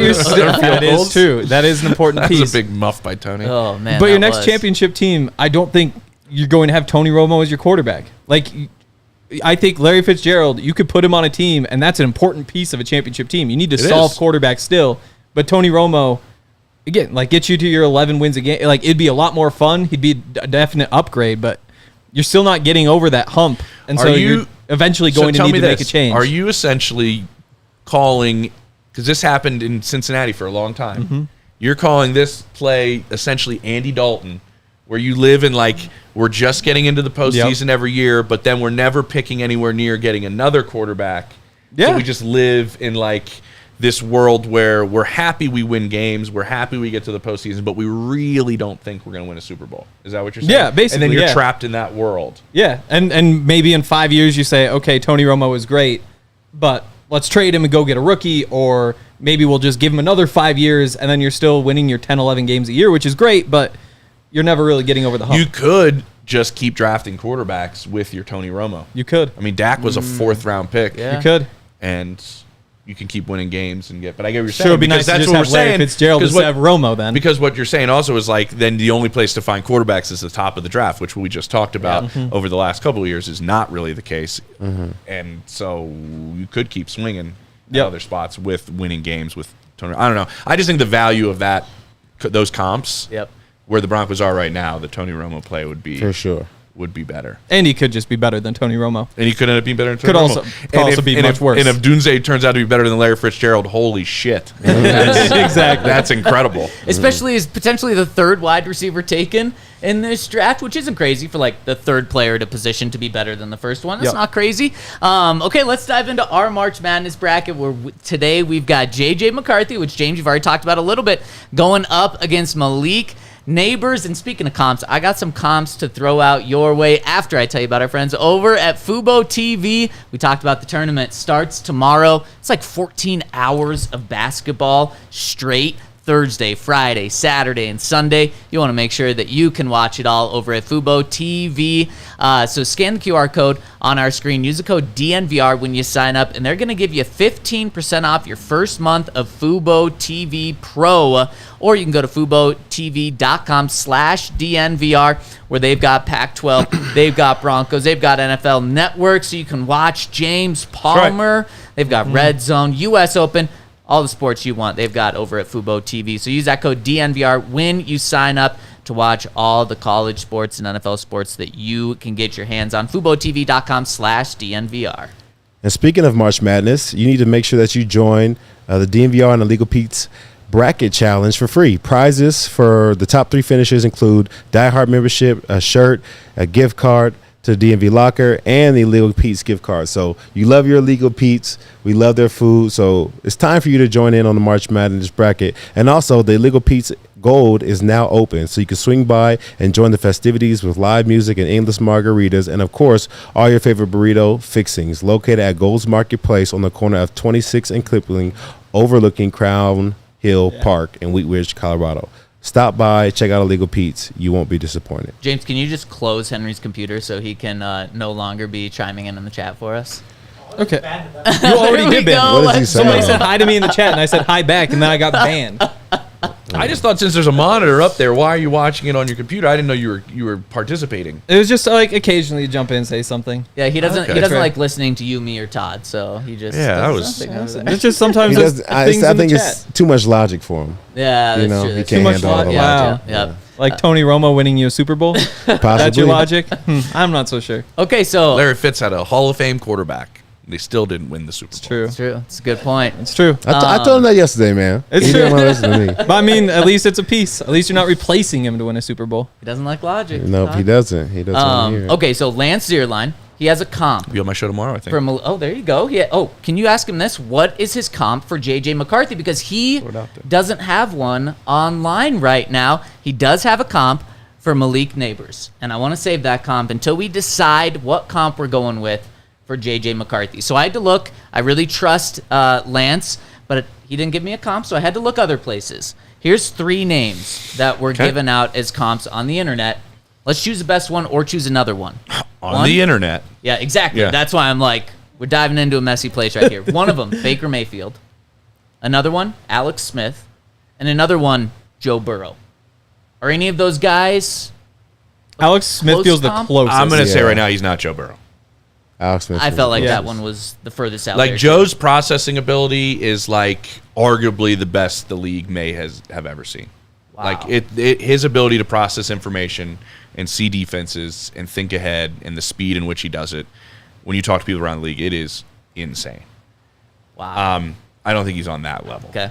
you're still. That is true. That is an important piece. That was a big muff by Tony. Oh man. But your next championship team, I don't think you're going to have Tony Romo as your quarterback. Like, I think Larry Fitzgerald, you could put him on a team, and that's an important piece of a championship team. You need to solve quarterback still. But Tony Romo, again, like, get you to your 11 wins a game. Like, it'd be a lot more fun. He'd be a definite upgrade, but you're still not getting over that hump. And so you're eventually going to need to make a change. Are you essentially calling, because this happened in Cincinnati for a long time, you're calling this play essentially Andy Dalton, where you live in like, we're just getting into the postseason every year, but then we're never picking anywhere near getting another quarterback. Yeah. So we just live in like this world where we're happy we win games, we're happy we get to the postseason, but we really don't think we're going to win a Super Bowl. Is that what you're saying? Yeah, basically. And then you're trapped in that world. Yeah, and maybe in 5 years you say, okay, Tony Romo is great, but let's trade him and go get a rookie, or maybe we'll just give him another 5 years, and then you're still winning your 10, 11 games a year, which is great, but you're never really getting over the hump. You could just keep drafting quarterbacks with your Tony Romo. You could. I mean, Dak was a 4th-round pick. Yeah. You could. And you can keep winning games and get. But I get what you're saying. Sure, it'd be nice to just have Larry Fitzgerald instead of Romo then. Because what you're saying also is like, then the only place to find quarterbacks is the top of the draft, which we just talked about over the last couple of years is not really the case. And so you could keep swinging at other spots with winning games with Tony. I don't know. I just think the value of those comps where the Broncos are right now, the Tony Romo play would be For sure. would be better. And he could just be better than Tony Romo. And he could end up being better than Tony Could Romo. also be much worse. And if Dunze turns out to be better than Larry Fitzgerald, holy shit. Exactly. That's incredible. Especially as potentially the third wide receiver taken in this draft, which isn't crazy for like the third player to position to be better than the first one. That's not crazy. Okay, let's dive into our March Madness bracket where today we've got J.J. McCarthy, which James, you've already talked about a little bit, going up against Malik Nabers. And speaking of comps, I got some comps to throw out your way after I tell you about our friends over at Fubo TV. We talked about the tournament starts tomorrow. It's like 14 hours of basketball straight. Thursday, Friday, Saturday, and Sunday. You want to make sure that you can watch it all over at Fubo TV. So scan the QR code on our screen. Use the code DNVR when you sign up, and they're going to give you 15% off your first month of Fubo TV Pro. Or you can go to FuboTV.com/DNVR, where they've got Pac-12, they've got Broncos, they've got NFL Network, so you can watch James Palmer. Right. They've got Red Zone, U.S. Open. All the sports you want, they've got over at Fubo TV. So use that code DNVR when you sign up to watch all the college sports and NFL sports that you can get your hands on. FuboTV.com/DNVR. And speaking of March Madness, you need to make sure that you join the DNVR and the Legal Pete's Bracket Challenge for free. Prizes for the top 3 finishers include Die Hard membership, a shirt, a gift card to the DNV Locker, and the Legal Pete's gift card. So you love your Legal Pete's. We love their food. So it's time for you to join in on the March Madness bracket. And also, the Legal Pete's Gold is now open, so you can swing by and join the festivities with live music and endless margaritas, and of course, all your favorite burrito fixings. Located at Gold's Marketplace on the corner of 26 and Kipling, overlooking Crown Hill Park in Wheat Ridge, Colorado. Stop by, check out Illegal Pete's. You won't be disappointed. James, can you just close Henry's computer so he can no longer be chiming in the chat for us? Okay. You already did, Ben. What does he say? Somebody said hi to me in the chat, and I said hi back, and then I got banned. I just thought since there's a monitor up there, why are you watching it on your computer? I didn't know you were participating. It was just like occasionally jump in and say something. Yeah, he doesn't like listening to you, me, or Todd, so he just It's just sometimes I think it's too much logic for him. Yeah, that's true. He can't handle all the logic. Yeah. Like Tony Romo winning you a Super Bowl? Possibly. That's your logic? I'm not so sure. Okay, so Larry Fitz had a Hall of Fame quarterback. They still didn't win the Super Bowl. It's true. It's true. It's a good point. It's true. I told him that yesterday, man. It's he true. didn't want to listen to me. But I mean, at least it's a piece. At least you're not replacing him to win a Super Bowl. He doesn't like logic. No, he doesn't. He doesn't hear it. Okay, so Lance Zierlein, he has a comp. Be on my show tomorrow, I think. There you go. Can you ask him this? What is his comp for J.J. McCarthy? Because he doesn't have one online right now. He does have a comp for Malik Nabers. And I want to save that comp until we decide what comp we're going with for J.J. McCarthy. So I had to look. I really trust Lance, but he didn't give me a comp, so I had to look other places. Here's 3 names that were given out as comps on the internet. Let's choose the best one or choose another one. On the internet. Yeah, exactly. Yeah. That's why I'm like, we're diving into a messy place right here. One of them, Baker Mayfield. Another one, Alex Smith. And another one, Joe Burrow. Are any of those guys Alex Smith feels the closest. I'm going to say right now he's not Joe Burrow. Alex Smith I felt like that one was the furthest out. Like there. Joe's processing ability is like arguably the best the league may have ever seen. Wow. Like his ability to process information and see defenses and think ahead and the speed in which he does it. When you talk to people around the league, it is insane. Wow. I don't think he's on that level. Okay.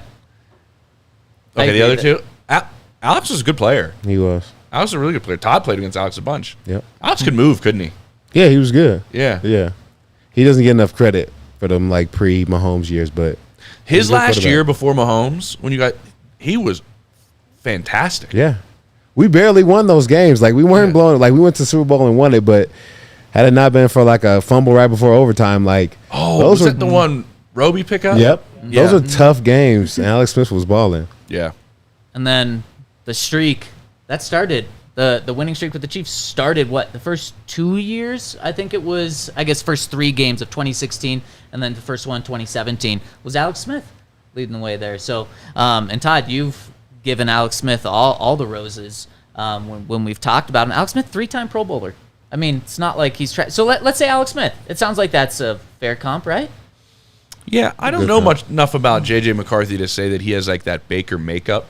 The other two. Alex was a good player. He was. Alex was a really good player. Todd played against Alex a bunch. Yep. Alex could move, couldn't he? Yeah, he was good. Yeah. Yeah. He doesn't get enough credit for them like pre-Mahomes years, but his last year before Mahomes, he was fantastic. Yeah. We barely won those games. Like we weren't blowing. Like we went to the Super Bowl and won it, but had it not been for like a fumble right before overtime, like was that the one Roby pick up? Yep. Yeah. Those were tough games, and Alex Smith was balling. Yeah. And then the streak that started. The winning streak with the Chiefs started, the first 2 years? I think it was, first 3 games of 2016, and then the first one, 2017, was Alex Smith leading the way there. So, and Todd, you've given Alex Smith all the roses when we've talked about him. Alex Smith, 3-time Pro Bowler. I mean, it's not like he's trying. So let's say Alex Smith. It sounds like that's a fair comp, right? Yeah, I don't know enough about J.J. McCarthy to say that he has like that Baker makeup.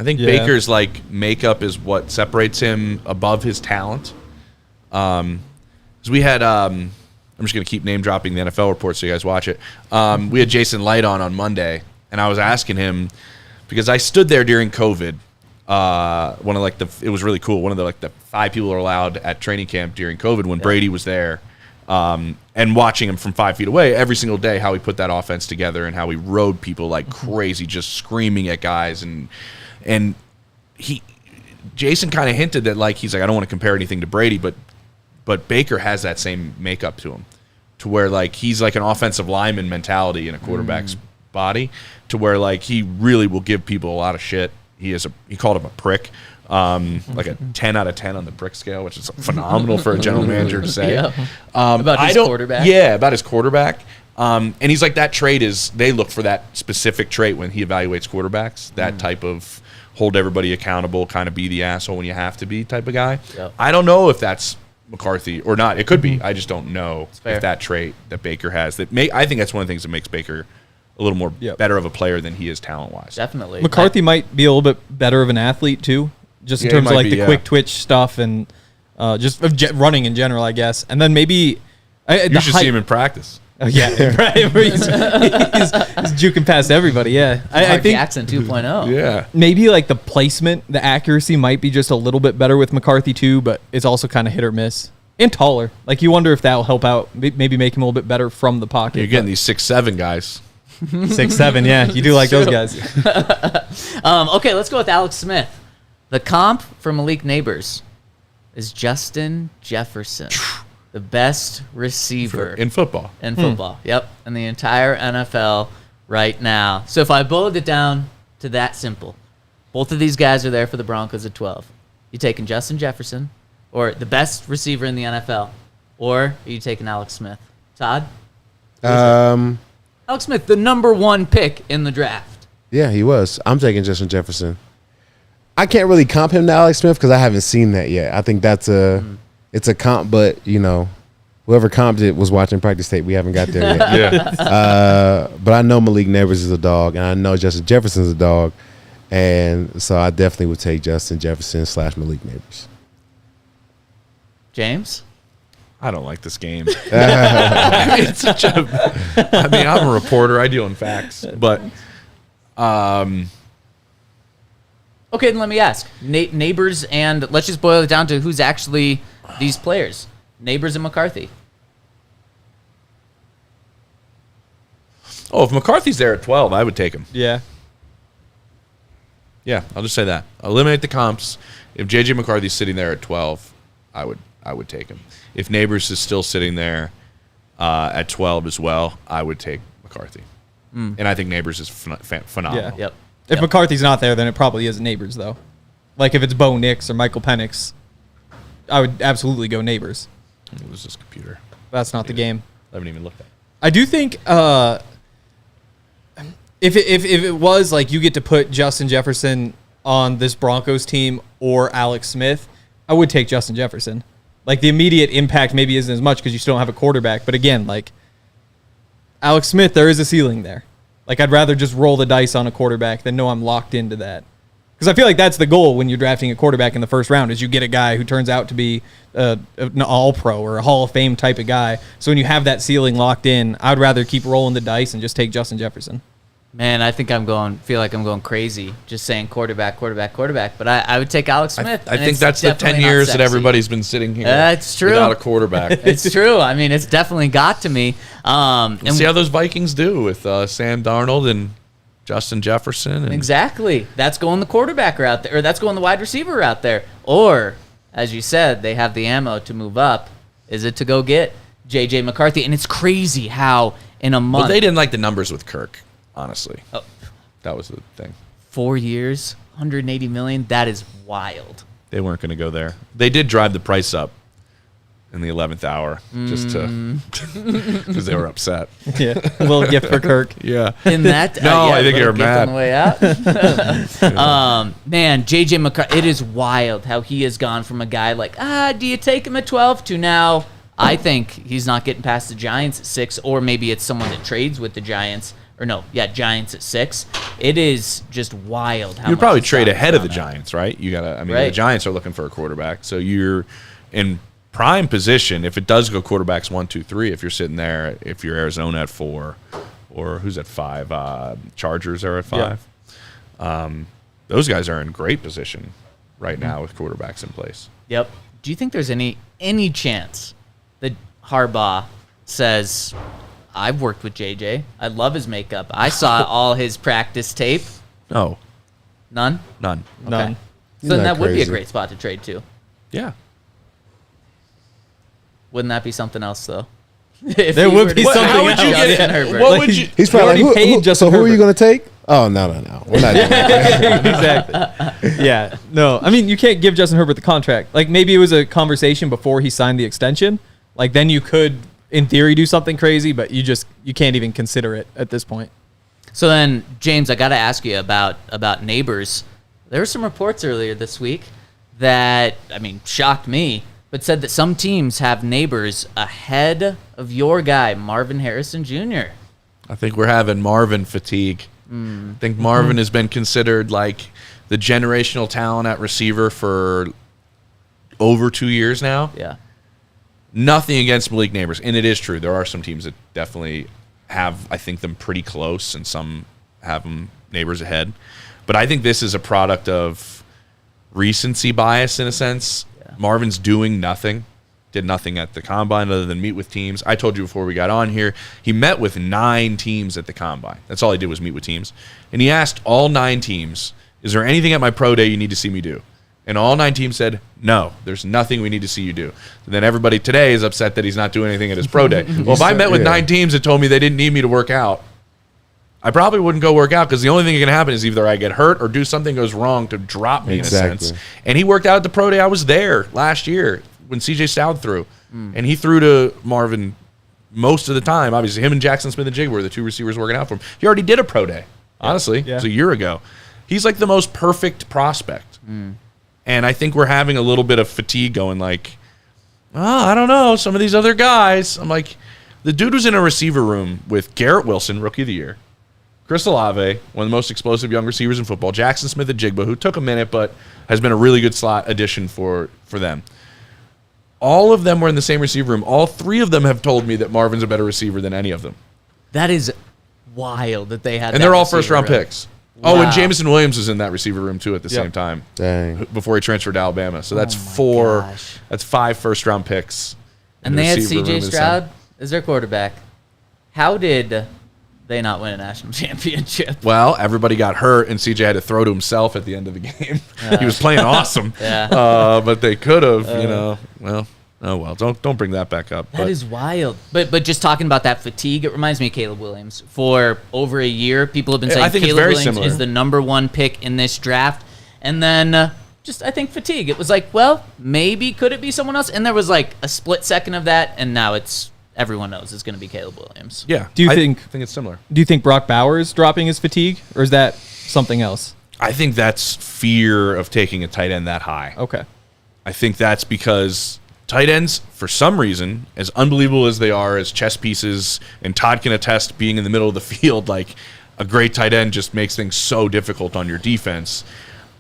I think Baker's like makeup is what separates him above his talent. Because we had, I'm just going to keep name dropping the NFL report so you guys watch it. We had Jason Light on Monday, and I was asking him because I stood there during COVID. It was really cool. One of the 5 people are allowed at training camp during COVID when Brady was there. And watching him from 5 feet away every single day, how he put that offense together and how he rode people like crazy, just screaming at guys. And Jason kind of hinted that he's like, I don't want to compare anything to Brady, but Baker has that same makeup to him, to where he's like an offensive lineman mentality in a quarterback's body, to where he really will give people a lot of shit. He called him a prick. Like a 10 out of 10 on the prick scale, which is phenomenal for a general manager to say. About his quarterback. Yeah, about his quarterback. And he's like, that trait they look for that specific trait when he evaluates quarterbacks, that type of hold everybody accountable, kind of be the asshole when you have to be type of guy. Yep. I don't know if that's McCarthy or not. It could be. I just don't know if that trait that Baker has. I think that's one of the things that makes Baker a little more better of a player than he is talent-wise. Definitely. McCarthy might be a little bit better of an athlete, too. Just in terms of the quick twitch stuff and just running in general, I guess. And then maybe you should see him in practice. Oh, yeah, right. He's juking past everybody. Yeah, I think Jackson 2.0. Yeah, maybe the placement, the accuracy might be just a little bit better with McCarthy too, but it's also kind of hit or miss. And taller. You wonder if that will help out. Maybe make him a little bit better from the pocket. You're getting these 6'7" guys. 6'7", yeah, you do like those guys. Okay, let's go with Alex Smith. The comp for Malik Nabers is Justin Jefferson, the best receiver in football. Yep, in the entire NFL right now. So if I boiled it down to that simple, both of these guys are there for the Broncos at 12. You taking Justin Jefferson, or the best receiver in the NFL, or are you taking Alex Smith? Todd? Alex Smith, the number 1 pick in the draft. Yeah, he was. I'm taking Justin Jefferson. I can't really comp him to Alex Smith because I haven't seen that yet. I think that's it's a comp, but whoever comped it was watching practice tape. We haven't got there yet. But I know Malik Nabers is a dog, and I know Justin Jefferson's a dog, and so I definitely would take Justin Jefferson / Malik Nabers. James? I don't like this game. It's such I'm a reporter. I deal in facts, but. Okay, then let me ask. Nabers and let's just boil it down to who's actually these players. Nabers and McCarthy. Oh, if McCarthy's there at 12, I would take him. Yeah. Yeah, I'll just say that. Eliminate the comps. If J.J. McCarthy's sitting there at 12, I would take him. If Nabers is still sitting there at 12 as well, I would take McCarthy. And I think Nabers is phenomenal. Yeah. Yep. If McCarthy's not there, then it probably is Nabers, though. If it's Bo Nix or Michael Penix, I would absolutely go Nabers. It was this computer. That's not the game. I haven't even looked at it. I do think if it was you get to put Justin Jefferson on this Broncos team or Alex Smith, I would take Justin Jefferson. The immediate impact maybe isn't as much because you still don't have a quarterback. But again, Alex Smith, there is a ceiling there. I'd rather just roll the dice on a quarterback than know I'm locked into that. Because I feel like that's the goal when you're drafting a quarterback in the first round is you get a guy who turns out to be an all-pro or a Hall of Fame type of guy. So when you have that ceiling locked in, I'd rather keep rolling the dice and just take Justin Jefferson. Man, I think feel like I'm going crazy just saying quarterback. But I would take Alex Smith. I think that's the 10 years that everybody's been sitting here it's true. Without a quarterback. It's true. It's definitely got to me. We'll see how those Vikings do with Sam Darnold and Justin Jefferson. Exactly. That's going the quarterback route there, or that's going the wide receiver route there. Or, as you said, they have the ammo to move up. Is it to go get J.J. McCarthy? And it's crazy how in a month. But they didn't like the numbers with Kirk. Honestly, that was the thing. 4 years, $180 million. That is wild. They weren't going to go there. They did drive the price up in the 11th hour just to because they were upset. Yeah, a little gift for Kirk. Yeah. In that, I think you're mad on the way out. Man, JJ McCarthy. It is wild how he has gone from a guy do you take him at 12 to now. I think he's not getting past the Giants at 6, or maybe it's someone that trades with the Giants Giants at 6. It is just wild how You'd much probably the trade stock ahead is of the on that. Giants, right? The Right. Giants are looking for a quarterback. So you're in prime position. If it does go quarterbacks 1, 2, 3, if you're sitting there, if you're Arizona at 4, or who's at 5, Chargers are at 5. Those guys are in great position right now with quarterbacks in place. Yep. Do you think there's any chance that Harbaugh says, I've worked with JJ. I love his makeup. I saw all his practice tape. No, None? none. None. So then not that would be a crazy. great spot to trade to. Yeah. Wouldn't that be something else, though? If There he would were be to something sign How would you Justin get it? Herbert. What Like, would you? He's probably already like, paid who, Justin so who are you Herbert. going to take? Oh, no. We're not doing that. Exactly. Yeah. No, I mean, you can't give Justin Herbert the contract. Like, maybe it was a conversation before he signed the extension. Like, then you could, in theory, do something crazy, but you can't even consider it at this point. So then, James, I got to ask you about Nabers. There were some reports earlier this week that, shocked me, but said that some teams have Nabers ahead of your guy, Marvin Harrison Jr. I think we're having Marvin fatigue. I think Marvin has been considered like the generational talent at receiver for over 2 years now. Yeah. Nothing against Malik Nabers, and it is true. There are some teams that definitely have, I think, them pretty close, and some have them Nabers ahead. But I think this is a product of recency bias in a sense. Yeah. Marvin's doing nothing, did nothing at the Combine other than meet with teams. I told you before we got on here, he met with 9 teams at the Combine. That's all he did was meet with teams. And he asked all 9 teams, is there anything at my pro day you need to see me do? And all 9 teams said, no, there's nothing we need to see you do. And then everybody today is upset that he's not doing anything at his pro day. Well, if I met with 9 teams that told me they didn't need me to work out, I probably wouldn't go work out because the only thing that can happen is either I get hurt or do something goes wrong to drop me in a sense. And he worked out at the pro day. I was there last year when CJ Stroud threw. And he threw to Marvin most of the time. Obviously, him and Jackson Smith-Njigba were the 2 receivers working out for him. He already did a pro day, honestly. It was a year ago. He's like the most perfect prospect. And I think we're having a little bit of fatigue going like, I don't know, some of these other guys. I'm like, the dude was in a receiver room with Garrett Wilson, Rookie of the Year, Chris Olave, one of the most explosive young receivers in football, Jackson Smith-Njigba, who took a minute but has been a really good slot addition for them. All of them were in the same receiver room. All 3 of them have told me that Marvin's a better receiver than any of them. That is wild that they had And that they're all receiver first-round room. picks. Oh, and Wow. Jameson Williams was in that receiver room, too, at the same time. Dang. Before he transferred to Alabama. So that's gosh. that's 5 first-round picks. And they had C.J. Stroud as their quarterback. How did they not win a national championship? Well, everybody got hurt, and CJ had to throw to himself at the end of the game. He was playing awesome. But they could have, oh well. Don't bring that back up. That is wild. But just talking about that fatigue, it reminds me of Caleb Williams. For over a year, people have been saying I think it's Caleb very Williams similar. is the number 1 pick in this draft. And then I think fatigue. It was like, well, maybe could it be someone else? And there was like a split second of that, and now everyone knows it's going to be Caleb Williams. Yeah. Do you I think it's similar. Do you think Brock Bowers dropping his fatigue, or is that something else? I think that's fear of taking a tight end that high. Okay. I think that's because tight ends, for some reason, as unbelievable as they are as chess pieces, and Todd can attest being in the middle of the field, like a great tight end just makes things so difficult on your defense.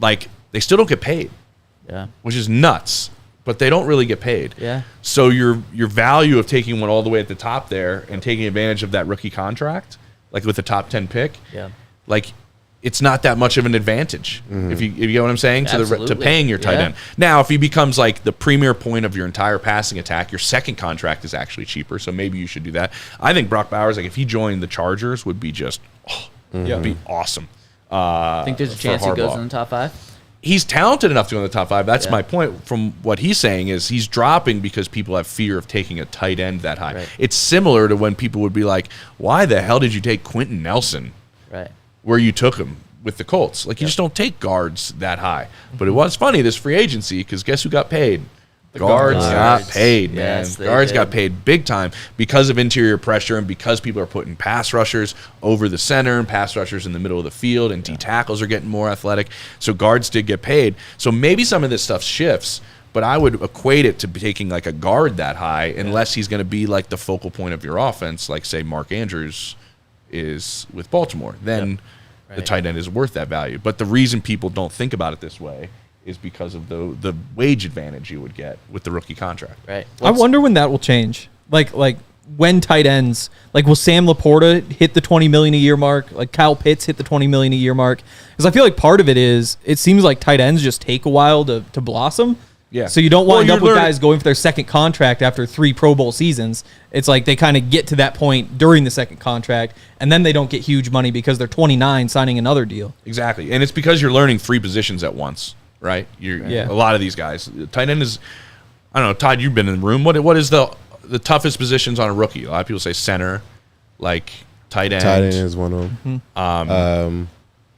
Like, they still don't get paid, which is nuts, but they don't really get paid. Yeah. So your value of taking one all the way at the top there and taking advantage of that rookie contract, like with the top 10 pick, like, it's not that much of an advantage, if you get what I'm saying, to paying your tight end. Now, if he becomes like the premier point of your entire passing attack, your second contract is actually cheaper, so maybe you should do that. I think Brock Bowers, like if he joined the Chargers, would be just it'd be awesome. I think there's a chance he goes in the top 5. He's talented enough to go in the top 5. That's my point. From what he's saying is he's dropping because people have fear of taking a tight end that high. Right. It's similar to when people would be like, "Why the hell did you take Quentin Nelson?" Right. Where you took him with the Colts. Like, you just don't take guards that high. But it was funny, this free agency, because guess who got paid? The guards got paid, man. Yes, Guards got paid big time because of interior pressure and because people are putting pass rushers over the center and pass rushers in the middle of the field, and D tackles are getting more athletic. So guards did get paid. So maybe some of this stuff shifts, but I would equate it to taking like a guard that high unless he's going to be like the focal point of your offense, like, say, Mark Andrews is with Baltimore. Then the tight end is worth that value. But the reason people don't think about it this way is because of the wage advantage you would get with the rookie contract. Right. I wonder when that will change. Like when tight ends, like will Sam Laporta hit the $20 million a year mark? Like Kyle Pitts hit the $20 million a year mark? Because I feel like part of it is it seems like tight ends just take a while to blossom. Yeah. So you don't wind up with guys going for their second contract after 3 Pro Bowl seasons. It's like they kind of get to that point during the second contract, and then they don't get huge money because they're 29 signing another deal. Exactly. And it's because you're learning 3 positions at once, right? A lot of these guys. Tight end is, I don't know, Todd, you've been in the room. What is the toughest positions on a rookie? A lot of people say center, like tight end. Tight end is one of them.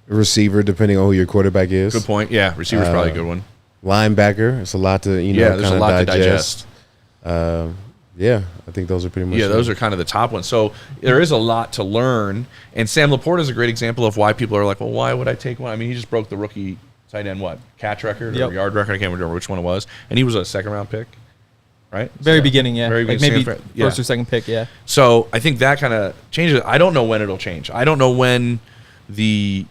Receiver, depending on who your quarterback is. Good point. Yeah, receiver's probably a good one. Linebacker, it's a lot to there's a lot to digest. I think those are pretty much. Yeah, those are kind of the top ones. So there is a lot to learn, and Sam Laporta is a great example of why people are like, well, why would I take one? I mean, he just broke the rookie tight end catch record or yard record. I can't remember which one it was, and he was a second-round pick, right? Very beginning, yeah. Very like maybe first or second pick, yeah. So I think that kind of changes. I don't know when it'll change. I don't know when the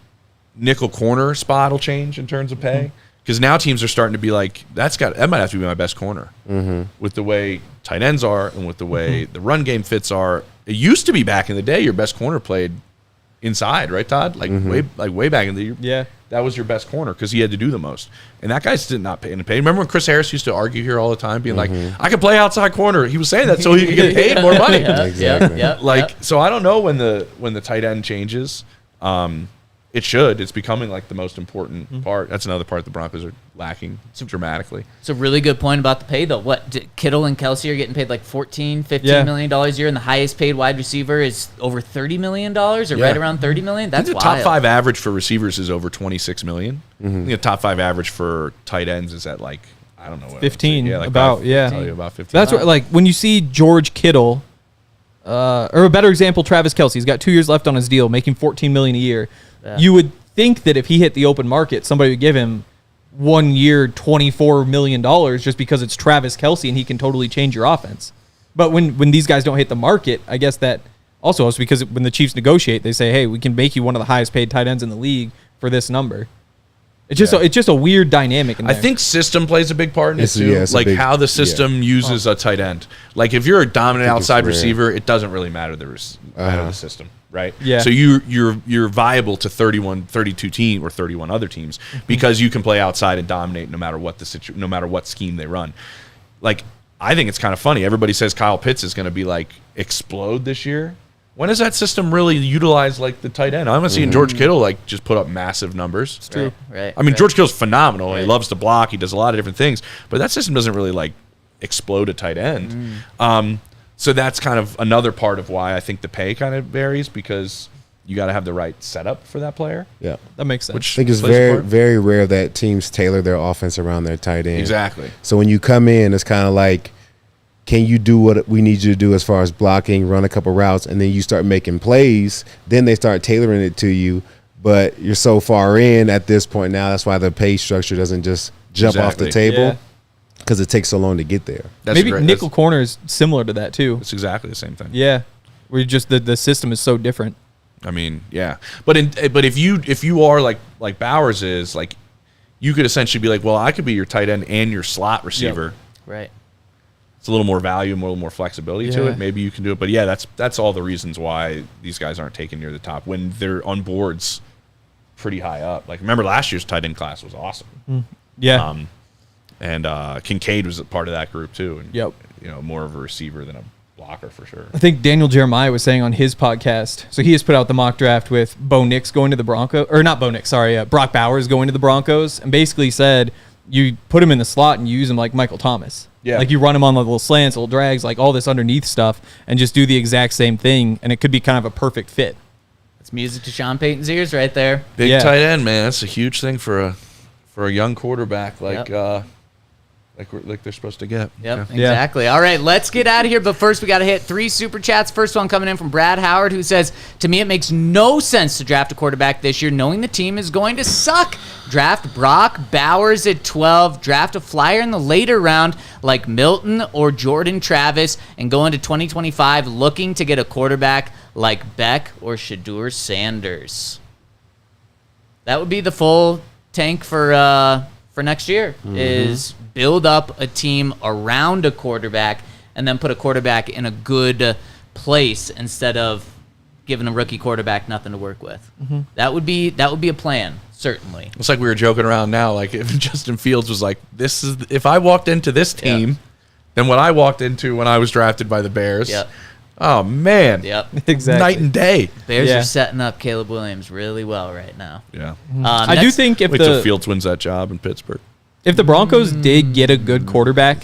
nickel corner spot will change in terms of pay. Because now teams are starting to be like, that might have to be my best corner. With the way tight ends are and with the way the run game fits are. It used to be back in the day your best corner played inside, right, Todd? Way back in the year. Yeah. That was your best corner because he had to do the most. And that guy's did not pay any pay. Remember when Chris Harris used to argue here all the time, being like, I can play outside corner. He was saying that so he could get paid more money. Exactly. So I don't know when the tight end changes. It should. It's becoming like the most important part. That's another part the Broncos are lacking dramatically. It's a really good point about the pay, though. Kittle and Kelsey are getting paid like $14-15 million a year, and the highest paid wide receiver is over $30 million or right around $30 million. That's the top 5 average for receivers is over $26 million. I think the top 5 average for tight ends is at like, I don't know what 15. about 15. That's right. Like when you see George Kittle, or a better example, Travis Kelce. He's got 2 years left on his deal, making $14 million a year. Yeah. You would think that if he hit the open market, somebody would give him 1 year, $24 million just because it's Travis Kelce and he can totally change your offense. But when these guys don't hit the market, I guess that also is because when the Chiefs negotiate, they say, hey, we can make you one of the highest paid tight ends in the league for this number. It's just a weird dynamic in there. I think system plays a big part in it too. How the system uses a tight end. Like if you're a dominant outside receiver, it doesn't really matter the system, right? Yeah. So you're viable to 32 team or 31 other teams because you can play outside and dominate no matter what no matter what scheme they run. Like I think it's kind of funny. Everybody says Kyle Pitts is going to be like explode this year. When does that system really utilize like the tight end? I'm not seeing George Kittle like just put up massive numbers. It's true. Right. I mean, George Kittle's phenomenal. Right. He loves to block. He does a lot of different things, but that system doesn't really like explode a tight end. So that's kind of another part of why I think the pay kind of varies because you got to have the right setup for that player. Yeah, that makes sense. I think it's very, very rare that teams tailor their offense around their tight end. Exactly. So when you come in, it's kind of like, can you do what we need you to do as far as blocking, run a couple routes, and then you start making plays. Then they start tailoring it to you, but you're so far in at this point now. That's why the pay structure doesn't just jump off the table because it takes so long to get there. Maybe nickel corner is similar to that too. It's exactly the same thing. Yeah, where just the system is so different. I mean, yeah, but if you are like Bowers is, like you could essentially be like, well, I could be your tight end and your slot receiver. Right. It's a little more value, a little more flexibility to it. Maybe you can do it, but that's all the reasons why these guys aren't taken near the top when they're on boards pretty high up. Like remember last year's tight end class was awesome. Yeah, and Kincaid was a part of that group too. And more of a receiver than a blocker for sure. I think Daniel Jeremiah was saying on his podcast. So he has put out the mock draft with Bo Nix going to the Broncos, or not Bo Nix, sorry, Brock Bowers going to the Broncos, and basically said you put him in the slot and you use him like Michael Thomas. Yeah. Like you run him on the little slants, little drags, like all this underneath stuff, and just do the exact same thing, and it could be kind of a perfect fit. It's music to Sean Payton's ears right there. Big tight end, man. That's a huge thing for a young quarterback like they're supposed to get. Yep, exactly. All right, let's get out of here. But first, we got to hit 3 super chats. First one coming in from Brad Howard, who says, to me, it makes no sense to draft a quarterback this year knowing the team is going to suck. Draft Brock Bowers at 12. Draft a flyer in the later round like Milton or Jordan Travis and go into 2025 looking to get a quarterback like Beck or Shadur Sanders. That would be the full tank for next year, is build up a team around a quarterback and then put a quarterback in a good place instead of giving a rookie quarterback nothing to work with. That would be a plan, certainly. It's like we were joking around now, like if Justin Fields was like, if I walked into this team than what I walked into when I was drafted by the Bears. Yep. Oh, man. Yep. Exactly. Night and day. Bears are setting up Caleb Williams really well right now. Yeah. I do think if Wait till Fields wins that job in Pittsburgh. If the Broncos did get a good quarterback,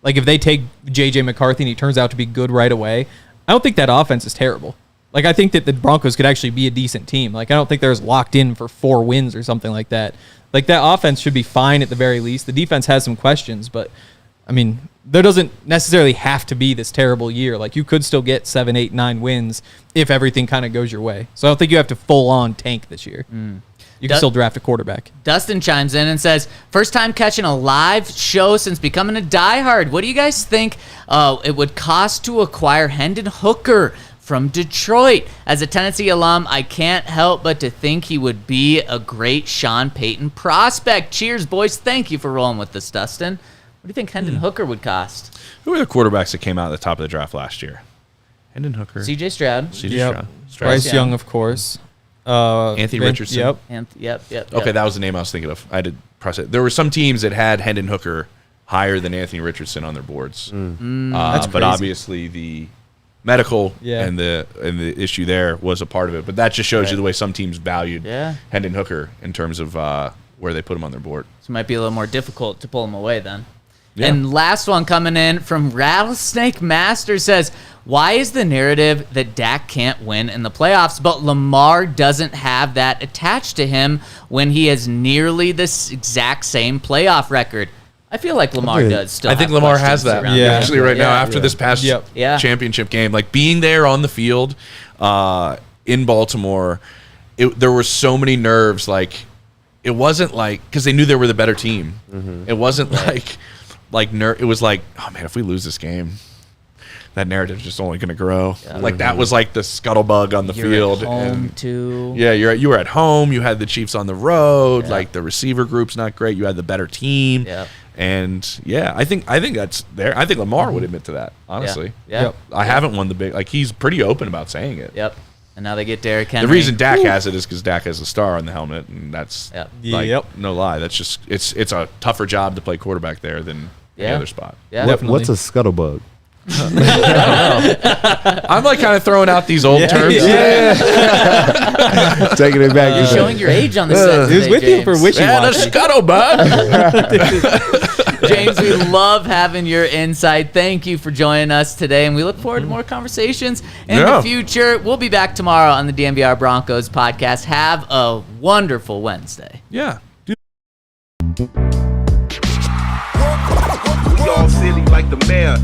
like if they take J.J. McCarthy and he turns out to be good right away, I don't think that offense is terrible. Like, I think that the Broncos could actually be a decent team. Like, I don't think they're locked in for 4 wins or something like that. Like, that offense should be fine at the very least. The defense has some questions, but, I mean, there doesn't necessarily have to be this terrible year. Like, you could still get 7, 8, 9 wins if everything kind of goes your way. So I don't think you have to full-on tank this year. You can still draft a quarterback. Dustin chimes in and says, first time catching a live show since becoming a diehard. What do you guys think it would cost to acquire Hendon Hooker from Detroit? As a Tennessee alum, I can't help but to think he would be a great Sean Payton prospect. Cheers, boys. Thank you for rolling with this, Dustin. What do you think Hendon Hooker would cost? Who were the quarterbacks that came out at the top of the draft last year? Hendon Hooker. C.J. Stroud. C.J. Yep. Stroud. Bryce Young, of course. Anthony Richardson. Yep. Yep. Okay, that was the name I was thinking of. I did process. There were some teams that had Hendon Hooker higher than Anthony Richardson on their boards. That's but crazy. obviously the medical and the issue there was a part of it. But that just shows you the way some teams valued Hendon Hooker in terms of where they put him on their board. So it might be a little more difficult to pull him away then. Yeah. And last one coming in from Rattlesnake Master says, why is the narrative that Dak can't win in the playoffs, but Lamar doesn't have that attached to him when he has nearly this exact same playoff record? I feel like Lamar does still. I think have Lamar has questions that around actually right now after this past Yeah. championship game. Like being there on the field in Baltimore, there were so many nerves. Like it wasn't like because they knew they were the better team. It wasn't it was like, oh man, if we lose this game, that narrative is just only going to grow. Like that was like the scuttlebug on the field. At home too. Yeah, you were at home. You had the Chiefs on the road. Like the receiver group's not great. You had the better team. Yeah. And I think that's there. I think Lamar would admit to that. Honestly. Yeah. I haven't won the big. Like he's pretty open about saying it. Yep. And now they get Derrick Henry. The reason Dak has it is because Dak has a star on the helmet, and that's no lie. That's just it's a tougher job to play quarterback there than any other spot. Yeah. What's a scuttlebug? I'm like kind of throwing out these old terms. Taking it back. You're showing your age on the set. He was with you for wishing. Yeah, the scuttlebutt. James, we love having your insight. Thank you for joining us today, and we look forward to more conversations in the future. We'll be back tomorrow on the DNVR Broncos podcast. Have a wonderful Wednesday. Yeah. We all silly like the mayor.